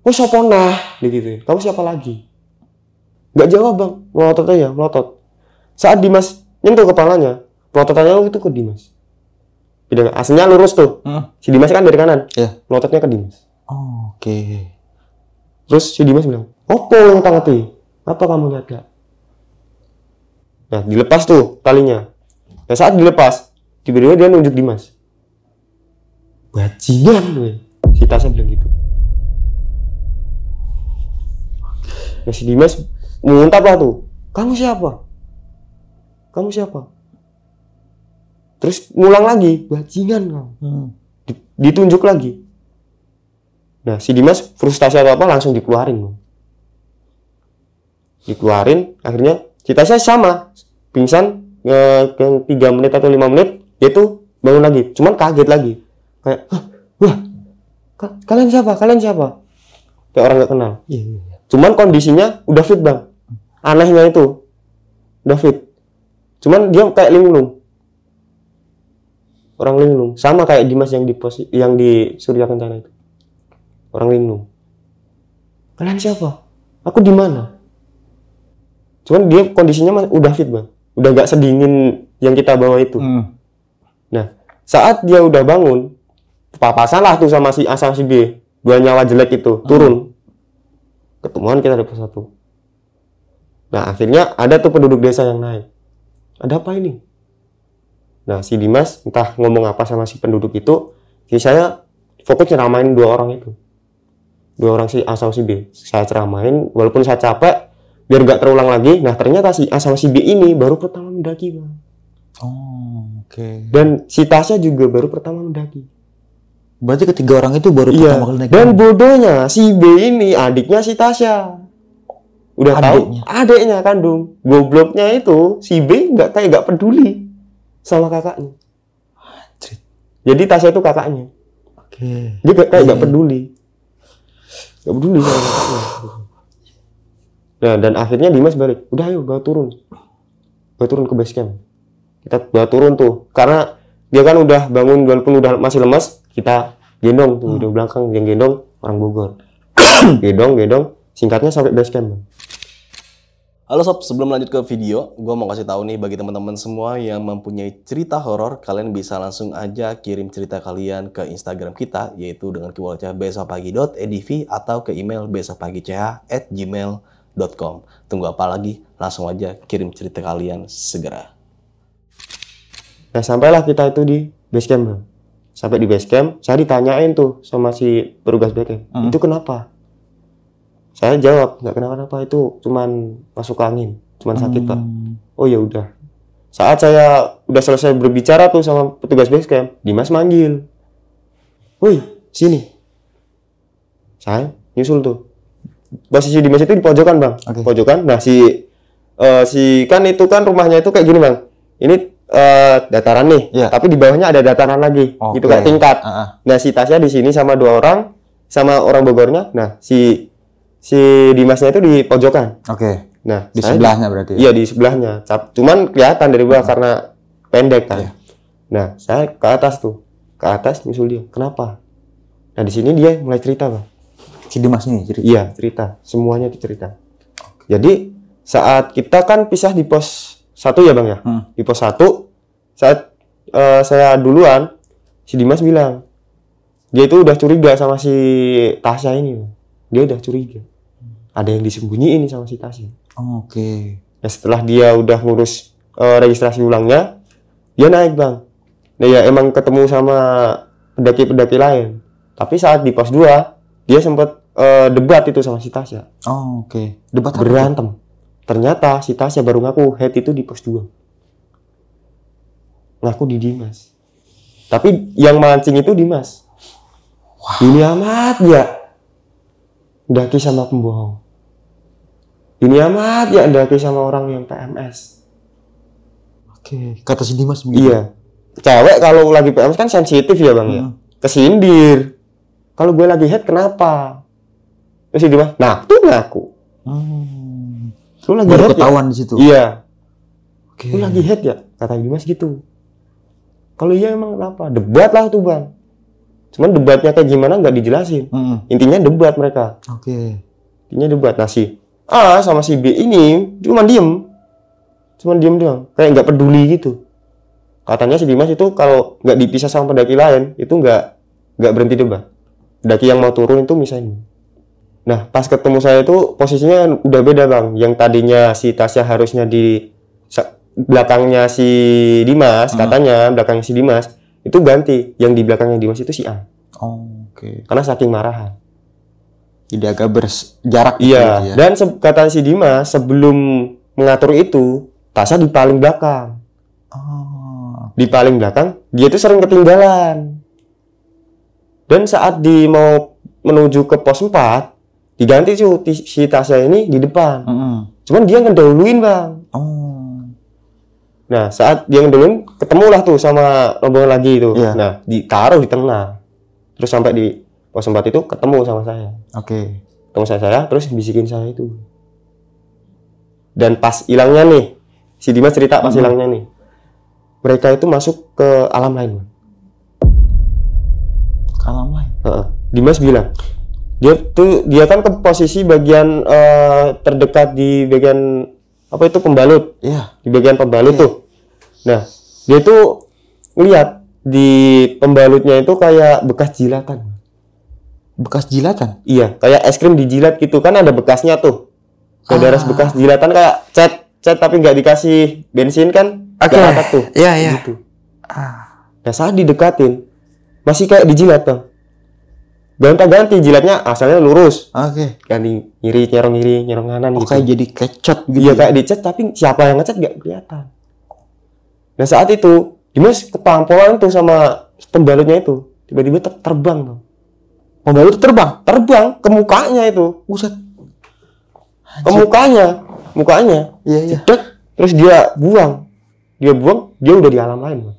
Siapa nah? Gitu. Kamu siapa lagi? Nggak jawab bang. Melotot. Saat Dimas nyentuh kepalanya, melototannya itu ke Dimas. Aslinya lurus tuh. Si Dimas kan dari kanan. Melototnya ke Dimas. Oke. Terus si Dimas bilang, "Opo yang tangati? Apa kamu lihat gak?" Nah, dilepas tuh talinya. Nah, saat dilepas, tiba-tiba dia nunjuk Dimas. Bajingan gue. Si Tasya bilang gitu. Nah, si Dimas muntah lah tuh. Kamu siapa? Terus ngulang lagi, bajingan kamu. Ditunjuk lagi. Nah, si Dimas frustasi atau apa langsung dikeluarin, Bang. Dikeluarin, akhirnya si Tasya sama, pingsan 3 menit atau 5 menit, dia tuh bangun lagi, cuman kaget lagi, kayak, wah, kalian siapa? Kayak orang nggak kenal. Cuman kondisinya udah fit, Bang. Anehnya itu udah fit, cuman dia kayak linglung, orang linglung, sama kayak Dimas yang di Surya Kencana itu, orang linglung. Kalian siapa? Aku di mana? Cuman dia kondisinya udah fit, Bang. Udah gak sedingin yang kita bawa itu. Nah, saat dia udah bangun, papasan lah tuh sama si A sama si B. 2 nyawa jelek itu, turun. Ketemuan kita di pos 1. Nah, akhirnya ada tuh penduduk desa yang naik. Ada apa ini? Nah, si Dimas entah ngomong apa sama si penduduk itu, si saya fokus ceramain 2 orang itu. 2 orang si A sama si B. Saya ceramain, walaupun saya capek, biar gak terulang lagi. Nah, ternyata si A sama si B ini baru pertama mendaki, Bang. Oh, oke. Dan si Tasya juga baru pertama mendaki. Berarti ketiga orang itu baru pertama kali naik. Dan bodohnya si B ini adiknya si Tasya. Udah tahu adiknya kandung. Gobloknya itu si B gak peduli sama kakaknya. Jadi Tasya itu kakaknya. Oke. Dia kayak gak peduli. Gak peduli sama kakaknya. Nah, dan akhirnya Dimas balik. Udah ayo, bawa turun ke base camp. Kita bawa turun tuh. Karena dia kan udah bangun walaupun udah masih lemas. Kita gendong tuh di belakang. Yang gendong orang Bogor. gendong. Singkatnya sampai base camp. Halo sob, sebelum lanjut ke video, gue mau kasih tahu nih bagi teman-teman semua yang mempunyai cerita horor, kalian bisa langsung aja kirim cerita kalian ke Instagram kita, yaitu dengan keywordnya besokpagi.edv atau ke email besokpagi.ch@gmail.com. Tunggu apa lagi? Langsung aja kirim cerita kalian segera. Nah, sampailah kita itu di base camp, Bang. Sampai di base camp, saya ditanyain tuh sama si petugas base camp. Itu kenapa? Saya jawab, nggak kenapa-napa, itu cuman masuk angin, cuman sakit, Pak. Oh ya udah. Saat saya udah selesai berbicara tuh sama petugas base camp, Dimas manggil. Woi, sini. Saya nyusul tuh. Posisi Dimas itu di pojokan, Bang. Pojokan. Nah, si kan itu kan rumahnya itu kayak gini, Bang. Ini dataran nih, tapi di bawahnya ada dataran lagi, gitu kayak tingkat. Nah, si Tasya di sini sama 2 orang, sama orang Bogornya. Nah, si Dimasnya itu di pojokan. Nah, di sebelahnya berarti. Iya, di sebelahnya. Cuman kelihatan dari bawah karena pendek kan. Nah, saya ke atas tuh. Ke atas nyusul dia. Kenapa? Nah, di sini dia mulai cerita, Bang. Si Dimas ini cerita. Iya, cerita. Semuanya cerita. Jadi, saat kita kan pisah di pos 1 ya, Bang ya. Di pos 1, saat saya duluan, si Dimas bilang, dia itu udah curiga sama si Tasya ini, Bang. Dia udah curiga. Ada yang disembunyiin sama si Tasya. Nah, setelah dia udah ngurus registrasi ulangnya, dia naik, Bang. Nah, ya emang ketemu sama pendaki-pendaki lain. Tapi saat di pos 2, dia sempat debat itu sama si Tasya. Debat berantem. Ternyata si Tasya baru ngaku head itu di pos 2. Ngaku di Dimas. Tapi yang mancing itu Dimas. Ini amat ya. Daki sama pembohong. Ini amat ya daki sama orang yang PMS. Kata si Dimas begitu. Iya. Cewek kalau lagi PMS kan sensitif ya, Bang ya. Kesindir. Kalau gue lagi head kenapa? Terus si Dimas, nah tuh ngaku. Lu lagi baru head ketahuan ya? di situ. Iya. Lu lagi head ya? Kata Dimas gitu. Kalau iya emang kenapa? Debat lah tuh, Bang. Cuman debatnya kayak gimana nggak dijelasin. Intinya debat mereka. Intinya debat. Nah, si A sama si B ini cuma diem doang, kayak nggak peduli gitu. Katanya si Dimas itu kalau nggak dipisah sama pendaki lain itu nggak berhenti debat. Pendaki yang mau turun itu misalnya. Nah, pas ketemu saya itu posisinya udah beda, Bang. Yang tadinya si Tasya harusnya di belakangnya si Dimas, katanya belakangnya si Dimas itu ganti. Yang di belakangnya Dimas itu si A. Karena saking marahan. Jadi agak berjarak. Iya. Ya. Dan kata si Dimas sebelum mengatur itu, Tasya di paling belakang. Di paling belakang, dia tuh sering ketinggalan. Dan saat mau menuju ke pos 4, diganti si Tasya ini di depan. Cuman dia ngedahuluin, Bang. Nah, saat dia ngedahuluin, ketemulah tuh sama rombongan lagi itu. Iya. Nah, ditaruh di tengah. Terus sampai di pos 4 itu ketemu sama saya. Oke. Ketemu saya, terus bisikin saya itu. Dan pas hilangnya nih, si Dimas cerita pas hilangnya nih, mereka itu masuk ke alam lain, Bang. Alam lain. Dimas bilang, dia kan ke posisi bagian terdekat di bagian apa itu pembalut. Iya. Di bagian pembalut tuh. Nah, dia tuh ngeliat di pembalutnya itu kayak bekas jilatan. Bekas jilatan? Iya, kayak es krim dijilat gitu kan, ada bekasnya tuh. Ada bekas jilatan kayak cat tapi nggak dikasih bensin kan? Oke. Nggak rata tuh. Iya, iya. Gitu. Nah, saat didekatin masih kayak dijilat, Bang. Gonta-ganti jilatnya, asalnya lurus. Oke. Ganti nyerong kanan gitu. Kayak jadi kecot gitu. Iya, kayak dicat tapi siapa yang ngecat nggak kelihatan. Nah, saat itu Dimas kepampolan tuh sama pembalutnya itu. Tiba-tiba terbang, Bang. Pembalut terbang? Terbang ke mukanya itu. Buset. Ke mukanya. Iya, iya. Cedek, terus dia buang, dia udah di alam lain, Bang.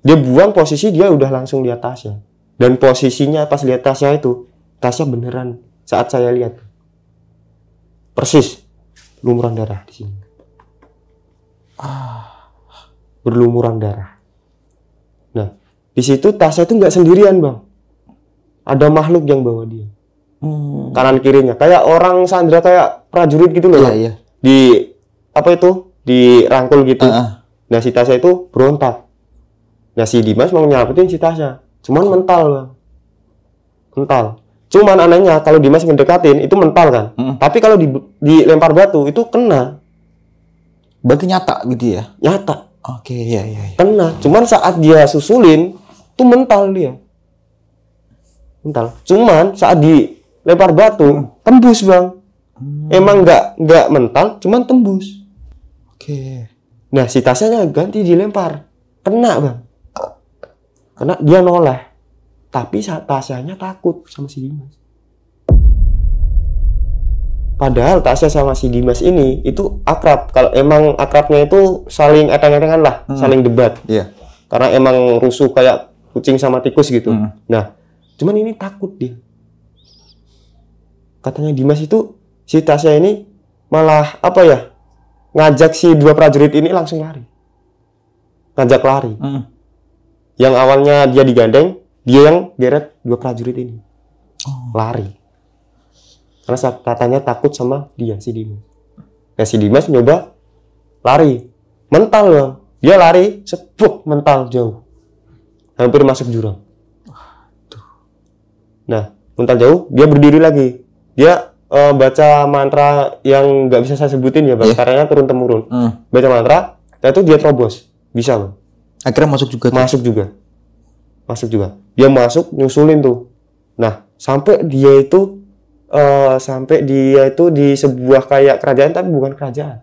Dia buang, posisi dia udah langsung lihat Tasya. Dan posisinya pas lihat Tasya itu, Tasya beneran saat saya lihat persis lumuran darah di sini. Berlumuran darah. Nah, di situ Tasya itu nggak sendirian, Bang. Ada makhluk yang bawa dia. Kanan kirinya kayak orang sandra, kayak prajurit gitu loh. Iya, iya. Di apa itu? Dirangkul gitu. Nah, si Tasya itu berontak. Nah, si Dimas mau nyelamatin si Tasya. Cuman mental, Bang. Mental. Cuman anehnya kalau Dimas ngedekatin itu mental kan. Tapi kalau dilempar batu itu kena. Berarti nyata gitu ya? Nyata. Oke, iya, iya. Kena. Cuman saat dia susulin itu mental dia. Mental. Cuman saat dilempar batu tembus, Bang. Emang nggak mental, cuman tembus. Oke. Nah, si Tasyanya ganti dilempar. Kena, Bang. Kena, dia noleh. Tapi Tasyanya takut sama si Dimas. Padahal Tasya sama si Dimas ini itu akrab. Kalau emang akrabnya itu saling eteng-etengan lah, saling debat. Iya. Karena emang rusuh kayak kucing sama tikus gitu. Nah, cuman ini takut dia. Katanya Dimas itu, si Tasya ini malah apa ya, ngajak si dua prajurit ini langsung lari. Ngajak lari. Yang awalnya dia digandeng, dia yang geret dua prajurit ini. Lari. Karena katanya takut sama dia, si Dimas. Nah, si Dimas nyoba lari. Mental, Bang. Dia lari, sepuk, mental jauh. Hampir masuk jurang. Nah, mental jauh, dia berdiri lagi. Dia baca mantra yang nggak bisa saya sebutin ya, Bang. Caranya turun-temurun. Baca mantra, dan itu dia terobos. Bisa, Bang. Akhirnya masuk juga. Masuk juga. Dia masuk, nyusulin tuh. Nah, sampai dia itu di sebuah kayak kerajaan, tapi bukan kerajaan.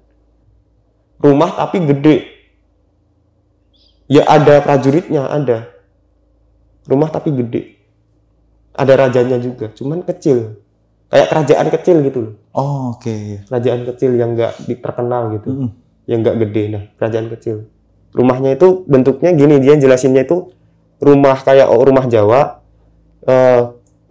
Rumah tapi gede. Ya ada prajuritnya, ada. Rumah tapi gede. Ada rajanya juga, cuman kecil. Kayak kerajaan kecil gitu loh. Oh, oke. Kerajaan kecil yang nggak terkenal gitu. Yang nggak gede, nah kerajaan kecil. Rumahnya itu bentuknya gini, dia jelasinnya itu rumah kayak rumah Jawa.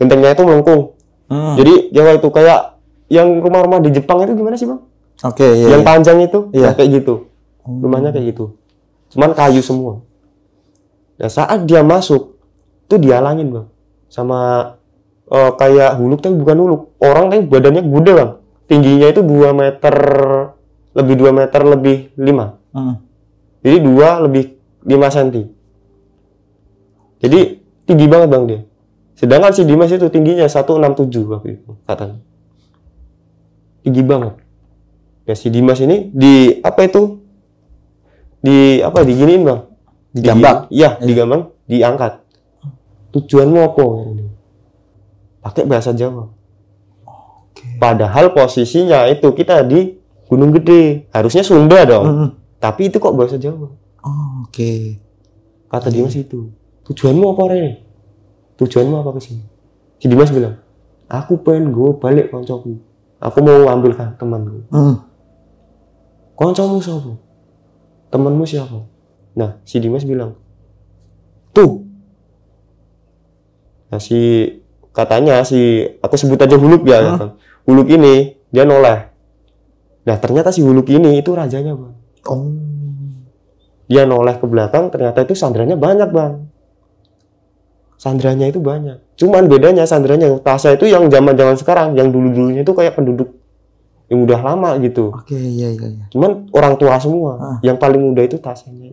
Gentengnya itu melengkung. Jadi Jawa itu kayak yang rumah-rumah di Jepang itu gimana sih, Bang? Oke, iya. Yang panjang itu, Iya. nah, kayak gitu. Rumahnya kayak gitu. Cuman kayu semua. Nah, saat dia masuk, itu dihalangin, Bang. Sama kayak huluk, tapi bukan huluk. Orang tapi badannya gede, Bang. Tingginya itu 2 meter lebih 5. Jadi 2 lebih 5 cm. Jadi tinggi banget, Bang, dia. Sedangkan si Dimas itu tingginya 167 waktu itu, katanya. Tinggi banget. Ya, si Dimas ini diginiin, Bang. Digambak? Iya, digambang, diangkat. Tujuanmu apa? Pakai bahasa Jawa. Padahal posisinya itu kita di Gunung Gede. Harusnya Sunda dong. Tapi itu kok bahasa Jawa. Oke. Kata Dimas itu. Tujuanmu apa, Rene? tujuanmu apa kesini? Si Dimas bilang, aku pengen gue balik koncoku, aku mau ambil temanku. Koncomu siapa? Temanmu siapa? Nah, si Dimas bilang, tuh. Nah, katanya aku sebut aja Huluk ya, kan? Huluk ini dia noleh. Nah, ternyata si Huluk ini itu rajanya, Bang. Dia noleh ke belakang, ternyata itu sandranya banyak, Bang. Sandranya itu banyak. Cuman bedanya sandranya Tasya itu yang zaman-zaman sekarang, yang dulu-dulunya itu kayak penduduk yang udah lama gitu. Oke, iya. Cuman orang tua semua. Yang paling muda itu Tasyanya.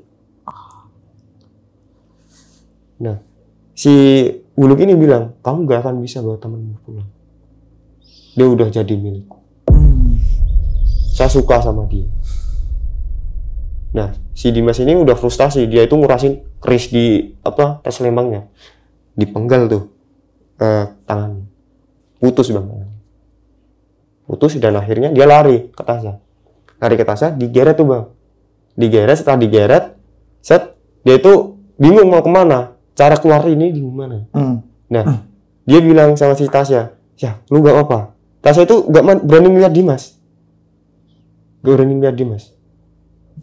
Nah, si Huluk ini bilang, kamu gak akan bisa bawa temanmu pulang. Dia udah jadi milikku. Saya suka sama dia. Nah, si Dimas ini udah frustasi. Dia itu ngurasin keris di tas lembangnya. Dipenggal tuh tangannya. Putus, Bang. Putus dan akhirnya dia lari ke Tasya. Lari ke Tasya, digeret tuh, Bang. Digeret, setelah digeret, dia itu bingung mau kemana. Cara keluar ini di mana? Nah, dia bilang sama si Tasya, ya, lu gak apa. Tasya itu gak berani melihat Dimas. Gak berani melihat Dimas.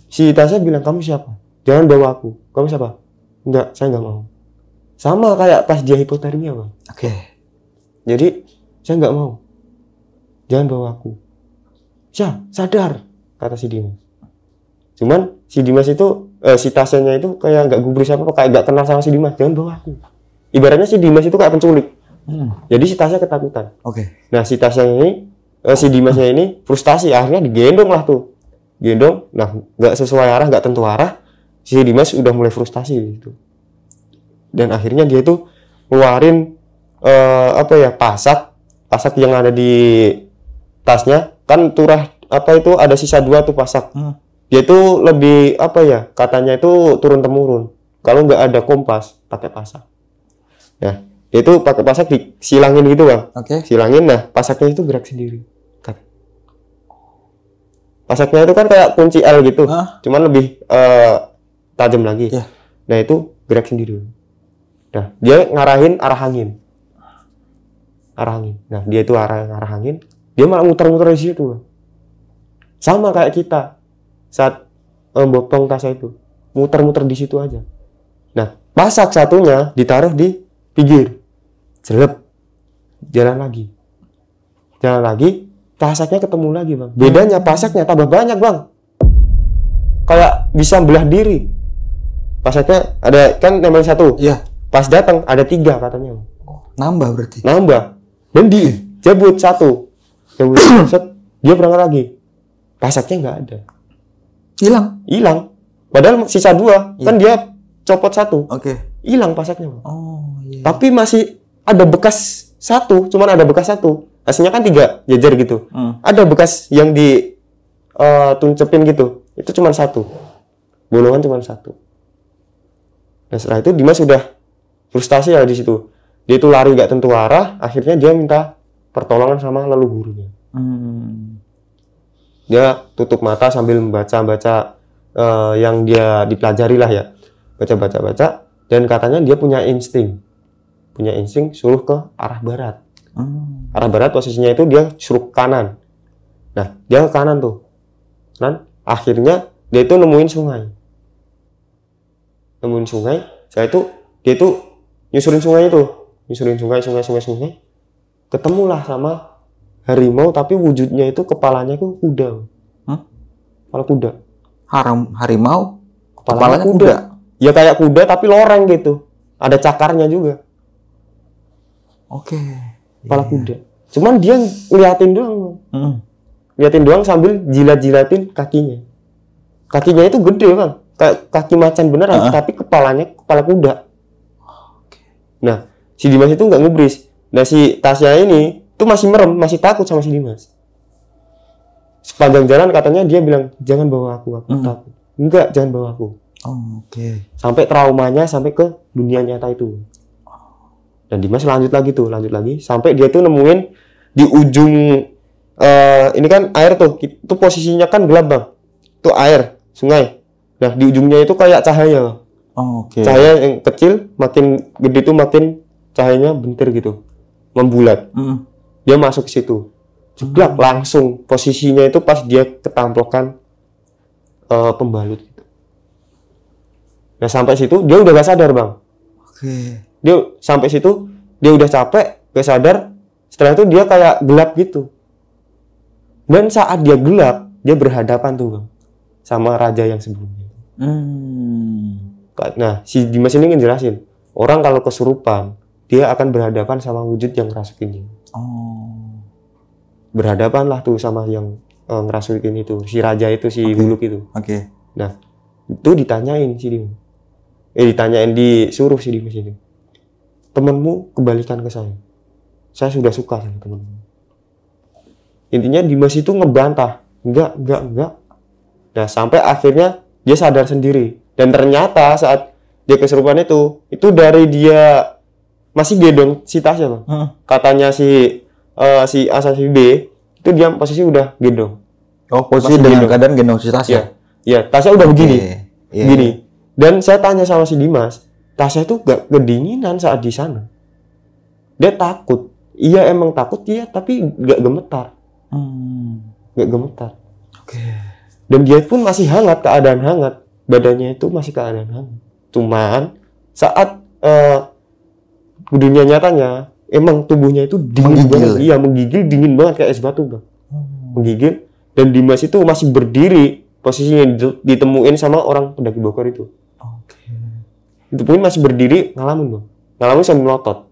Si Tasya bilang, kamu siapa? Jangan bawa aku. Kamu siapa? Enggak, saya gak mau. Sama kayak pas dia hipotermia, Bang. Oke. Jadi, saya gak mau. Jangan bawa aku. Ya, sadar, kata si Dimas. Cuman si Dimas itu, si Tasyanya itu kayak gak gubris apa, kayak gak kenal sama si Dimas. Jangan bawa aku. Ibaratnya si Dimas itu kayak penculik. Jadi si Tasya ketakutan. Oke. Nah, si Tasyanya ini, si Dimasnya ini frustasi, akhirnya digendong lah tuh. Gendong, nah gak sesuai arah, gak tentu arah. Si Dimas udah mulai frustasi gitu. Dan akhirnya dia tuh ngeluarin pasak yang ada di tasnya. Kan turah ada sisa 2 tuh pasak. Dia tuh lebih katanya itu turun temurun. Kalau nggak ada kompas, pakai pasak. Nah, dia tuh pakai pasak disilangin gitu, Bang. Oke. Silangin, nah pasaknya itu gerak sendiri. Pasaknya itu kan kayak kunci L gitu, cuman lebih tajam lagi. Yeah. Nah, itu gerak sendiri. Nah, dia ngarahin arah angin. Nah, dia itu arah angin, dia malah muter-muter di situ, Bang. Sama kayak kita saat membopong Tasya itu, muter-muter di situ aja. Nah, pasak satunya ditaruh di pinggir, jalan lagi, pasaknya ketemu lagi, Bang. Bedanya pasaknya tambah banyak, Bang, kayak bisa belah diri. Pasaknya ada kan nambah 1, pas datang ada 3 katanya. Nambah berarti. Dan dijebut 1, dia berangkat lagi, pasaknya nggak ada. Hilang. Padahal sisa 2, kan dia copot 1. Oke. Hilang pasaknya, Bang. Iya. Tapi masih ada bekas 1, cuman ada bekas 1. Aslinya kan 3 jajar gitu. Ada bekas yang di tuncepin gitu. Itu cuman 1. Bolongan cuman 1. Nah, setelah itu Dimas sudah frustasi ya di situ. Dia itu lari gak tentu arah, akhirnya dia minta pertolongan sama leluhurunya. Dia tutup mata sambil membaca yang dia dipelajari lah ya. Baca. Dan katanya dia punya insting suruh ke arah barat. Arah barat posisinya itu dia suruh ke kanan. Nah, dia ke kanan tuh. Akhirnya dia itu nemuin sungai. Setelah itu dia itu nyusurin sungai. Ketemulah sama harimau, tapi wujudnya itu kepalanya itu kuda. Kepala kuda. Harimau Kepalanya kuda. Ya kayak kuda tapi loreng gitu. Ada cakarnya juga. Oke. Kepala kuda. Cuman dia ngeliatin doang. Ngeliatin doang sambil jilat-jilatin kakinya. Kakinya itu gede, Bang. Kayak kaki macan beneran, tapi kepalanya kepala kuda. Nah, si Dimas itu nggak ngubris. Nah, si Tasya ini tuh masih merem, masih takut sama si Dimas. Sepanjang jalan katanya dia bilang, jangan bawa aku takut. Enggak, jangan bawa aku. Oke. Sampai traumanya sampai ke dunia nyata itu. Dan Dimas lanjut lagi, sampai dia tuh nemuin di ujung ini kan air tuh, itu posisinya kan gelap, Bang. Tuh air, sungai. Nah, di ujungnya itu kayak cahaya. Oke. Cahaya yang kecil, makin gede tuh makin cahayanya bentir gitu, membulat. Dia masuk ke situ, jeblak langsung posisinya itu pas dia ketamplokan pembalut gitu. Nah sampai situ dia udah gak sadar bang. Dia sampai situ dia udah capek, gak sadar. Setelah itu dia kayak gelap gitu. Dan saat dia gelap, dia berhadapan tuh bang sama raja yang sebelumnya. Nah si Dimas ini ngejelasin, orang kalau kesurupan dia akan berhadapan sama wujud yang ngerasukin. Berhadapan lah tuh sama yang ngerasukin itu, si raja itu, si Huluk itu. Nah itu ditanyain si Dimas. Ditanyain, disuruh si Dimas ini, temenmu kembalikan ke saya sudah suka sama temenmu. Intinya Dimas itu ngebantah, enggak. Nah sampai akhirnya dia sadar sendiri. Dan ternyata saat dia kesurupan itu dari dia masih gendong si Tasya bang. Katanya si A sama si B itu dia posisi udah gendong. Posisi dengan keadaan gendong si Tasya. Iya, Tasya udah begini. Dan saya tanya sama si Dimas, Tasya itu gak kedinginan saat di sana. Dia takut. Iya emang takut dia, tapi gak gemetar. Gak gemetar. Dan dia pun masih hangat, keadaan hangat. Badannya itu masih keadaan hangat. Cuman saat dunia nyatanya, emang tubuhnya itu dingin banget. Iya, menggigil, dingin banget kayak es batu bang. Menggigil. Dan Dimas itu masih berdiri, posisinya ditemuin sama orang pendaki Bogor itu. Itu pun masih berdiri ngalamin bang. Ngalamin sambil melotot.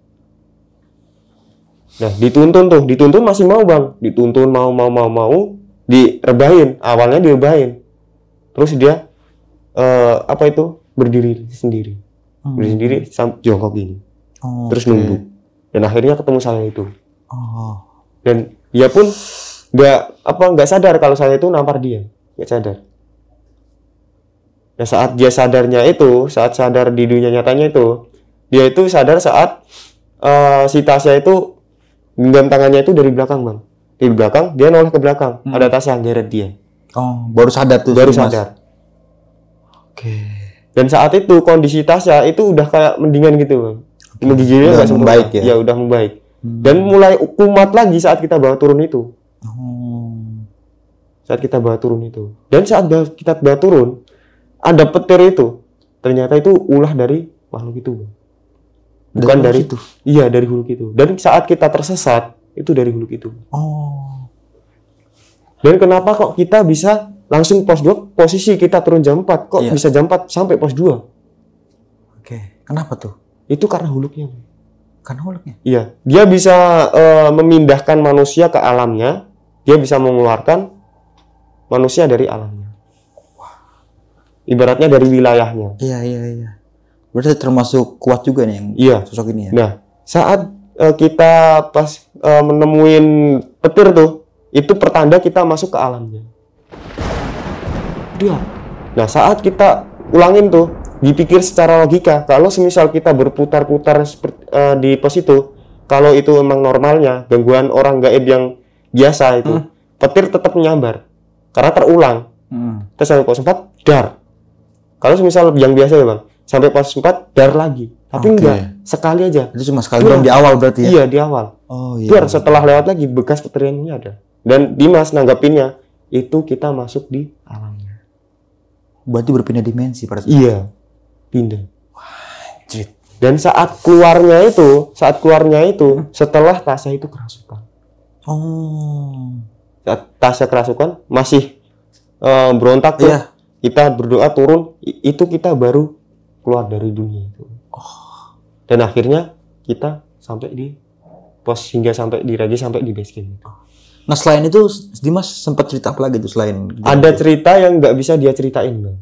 Nah dituntun masih mau bang. Dituntun mau. Direbahin. Awalnya direbahin. Terus dia berdiri sendiri. Berdiri sendiri jongkok gini. Terus nunggu. Dan akhirnya ketemu saya itu. Dan dia pun nggak sadar kalau saya itu nampar dia. Nggak sadar. Nah saat dia sadarnya itu, saat sadar di dunia nyatanya itu, dia itu sadar saat si Tasya itu genggam tangannya itu dari belakang bang. Di belakang, dia noleh ke belakang. Ada Tasya geret dia. Baru sadar tuh. Baru sadar. Dan saat itu kondisi Tasya itu udah kayak mendingan gitu bang. Menggigilnya nggak membaik ya? Ya udah membaik. Dan mulai kumat lagi saat kita bawa turun itu. Saat kita bawa turun itu. Dan saat kita bawa turun, ada petir itu. Ternyata itu ulah dari makhluk itu. Bukan dari itu. Iya, dari Huluk itu. Dan saat kita tersesat, itu dari Huluk itu. Dan kenapa kok kita bisa langsung pos 2, posisi kita turun jam 4, kok bisa jam 4 sampai pos 2? Kenapa tuh? Itu karena Huluknya. Karena Huluknya? Iya, dia bisa memindahkan manusia ke alamnya, dia bisa mengeluarkan manusia dari alamnya. Ibaratnya dari wilayahnya. Iya. Berarti termasuk kuat juga nih yang sosok ini ya. Nah, saat kita pas menemuin petir tuh, itu pertanda kita masuk ke alamnya. Nah, saat kita ulangin tuh, dipikir secara logika, kalau semisal kita berputar-putar di pos itu, kalau itu memang normalnya, gangguan orang gaib yang biasa itu, petir tetap menyambar. Karena terulang. Terus sampai pos 4, dar. Kalau semisal yang biasa ya bang, sampai pos 4, dar lagi. Tapi enggak, sekali aja. Itu cuma sekali dong di awal berarti ya? Iya, di awal. Dar, setelah lewat lagi, bekas petirnya ada. Dan Dimas nanggapinnya, itu kita masuk di alamnya. Berarti berpindah dimensi pada saat Iya, pindah. Wajib. Dan saat keluarnya itu, setelah Tasya itu kerasukan. Saat Tasya kerasukan, masih berontak tuh. Kita berdoa turun, itu kita baru keluar dari dunia itu. Dan akhirnya kita sampai di pos, hingga sampai di Regi, sampai di base camp itu. Nah selain itu Dimas sempat cerita apa lagi tuh selain? Ada cerita yang nggak bisa dia ceritain bang.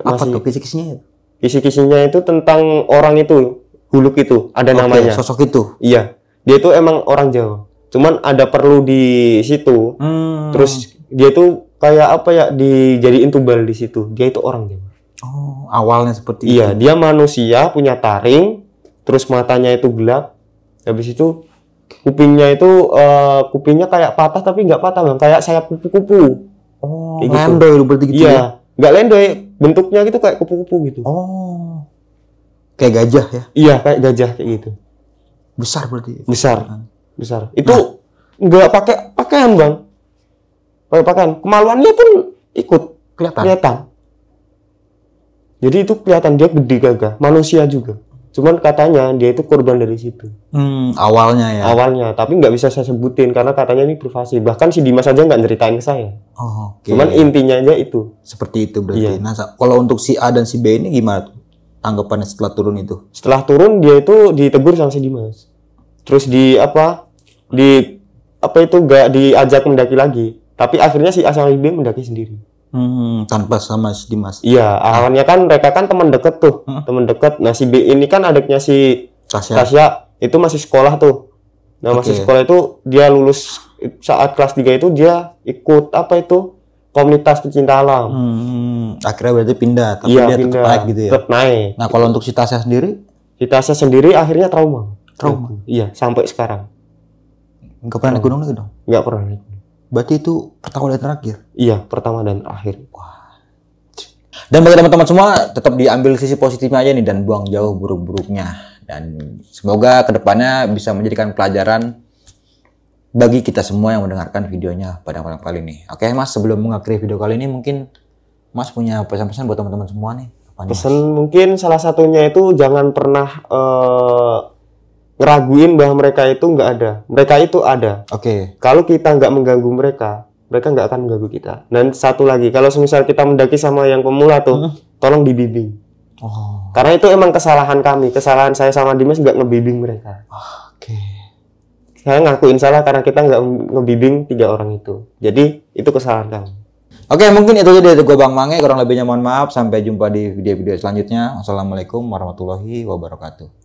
Apa tuh kisi-kisinya? Kisi-kisinya itu tentang orang itu, Huluk itu, ada namanya. Sosok itu? Iya, dia itu emang orang Jawa. Cuman ada perlu di situ. Terus dia itu kayak apa ya, dijadiin tumbal di situ. Dia itu orang Jawa. Awalnya seperti itu. Iya, dia manusia, punya taring, terus matanya itu gelap. Habis itu kupingnya kupingnya kayak patah tapi nggak patah bang, kayak sayap kupu-kupu. Lendoy gitu. Berarti gitu. Iya, nggak lendoy, bentuknya gitu kayak kupu-kupu gitu. Kayak gajah ya? Iya, kayak gajah kayak gitu. Besar berarti. Besar. Itu nggak pakai pakaian bang, pakai pakaian. Kemaluannya pun ikut kelihatan. Jadi itu kelihatan dia gede gagah, manusia juga. Cuman katanya dia itu korban dari situ. Awalnya ya. Awalnya, tapi nggak bisa saya sebutin karena katanya ini privasi. Bahkan si Dimas aja nggak ceritain ke saya. Oh, oke. Cuman intinya aja itu. Seperti itu berarti. Iya. Nah, kalau untuk si A dan si B ini gimana tuh tanggapannya setelah turun itu? Setelah turun dia itu ditegur sama si Dimas. Terus di apa itu nggak diajak mendaki lagi. Tapi akhirnya si A sama si B mendaki sendiri. Tanpa sama si Dimas. Iya, awalnya kan mereka kan teman deket tuh, teman deket. Nah si B ini kan adiknya si Tasya itu masih sekolah tuh. Nah masih sekolah itu dia lulus saat kelas 3 itu dia ikut apa itu komunitas pecinta alam. Akhirnya berarti pindah, tapi Iya, dia tetap pindah, naik gitu ya. tetap naik. Nah kalau untuk si Tasya sendiri, Tasya sendiri akhirnya trauma. Iya, sampai sekarang. nggak pernah naik gunung lagi dong? Nggak pernah naik. Berarti itu pertama dan terakhir. Iya, pertama dan akhir. Dan bagi teman-teman semua, tetap diambil sisi positifnya aja nih dan buang jauh buruk-buruknya. Dan semoga kedepannya bisa menjadikan pelajaran bagi kita semua yang mendengarkan videonya pada malam kali ini. Oke Mas, sebelum mengakhiri video kali ini mungkin Mas punya pesan-pesan buat teman-teman semua nih. Apa nih, Pesan mungkin salah satunya itu jangan pernah ngeraguin bahwa mereka itu nggak ada. Mereka itu ada. Oke. Kalau kita nggak mengganggu mereka nggak akan mengganggu kita. Dan satu lagi, kalau misal kita mendaki sama yang pemula tuh, tolong dibimbing. Karena itu emang kesalahan kami, kesalahan saya sama Dimas nggak ngebimbing mereka. Oke. Saya ngakuin salah karena kita nggak ngebimbing 3 orang itu. Jadi itu kesalahan kami. Oke, mungkin itu aja dari gue Bang Mange. Kurang lebihnya mohon maaf. Sampai jumpa di video-video selanjutnya. Wassalamualaikum warahmatullahi wabarakatuh.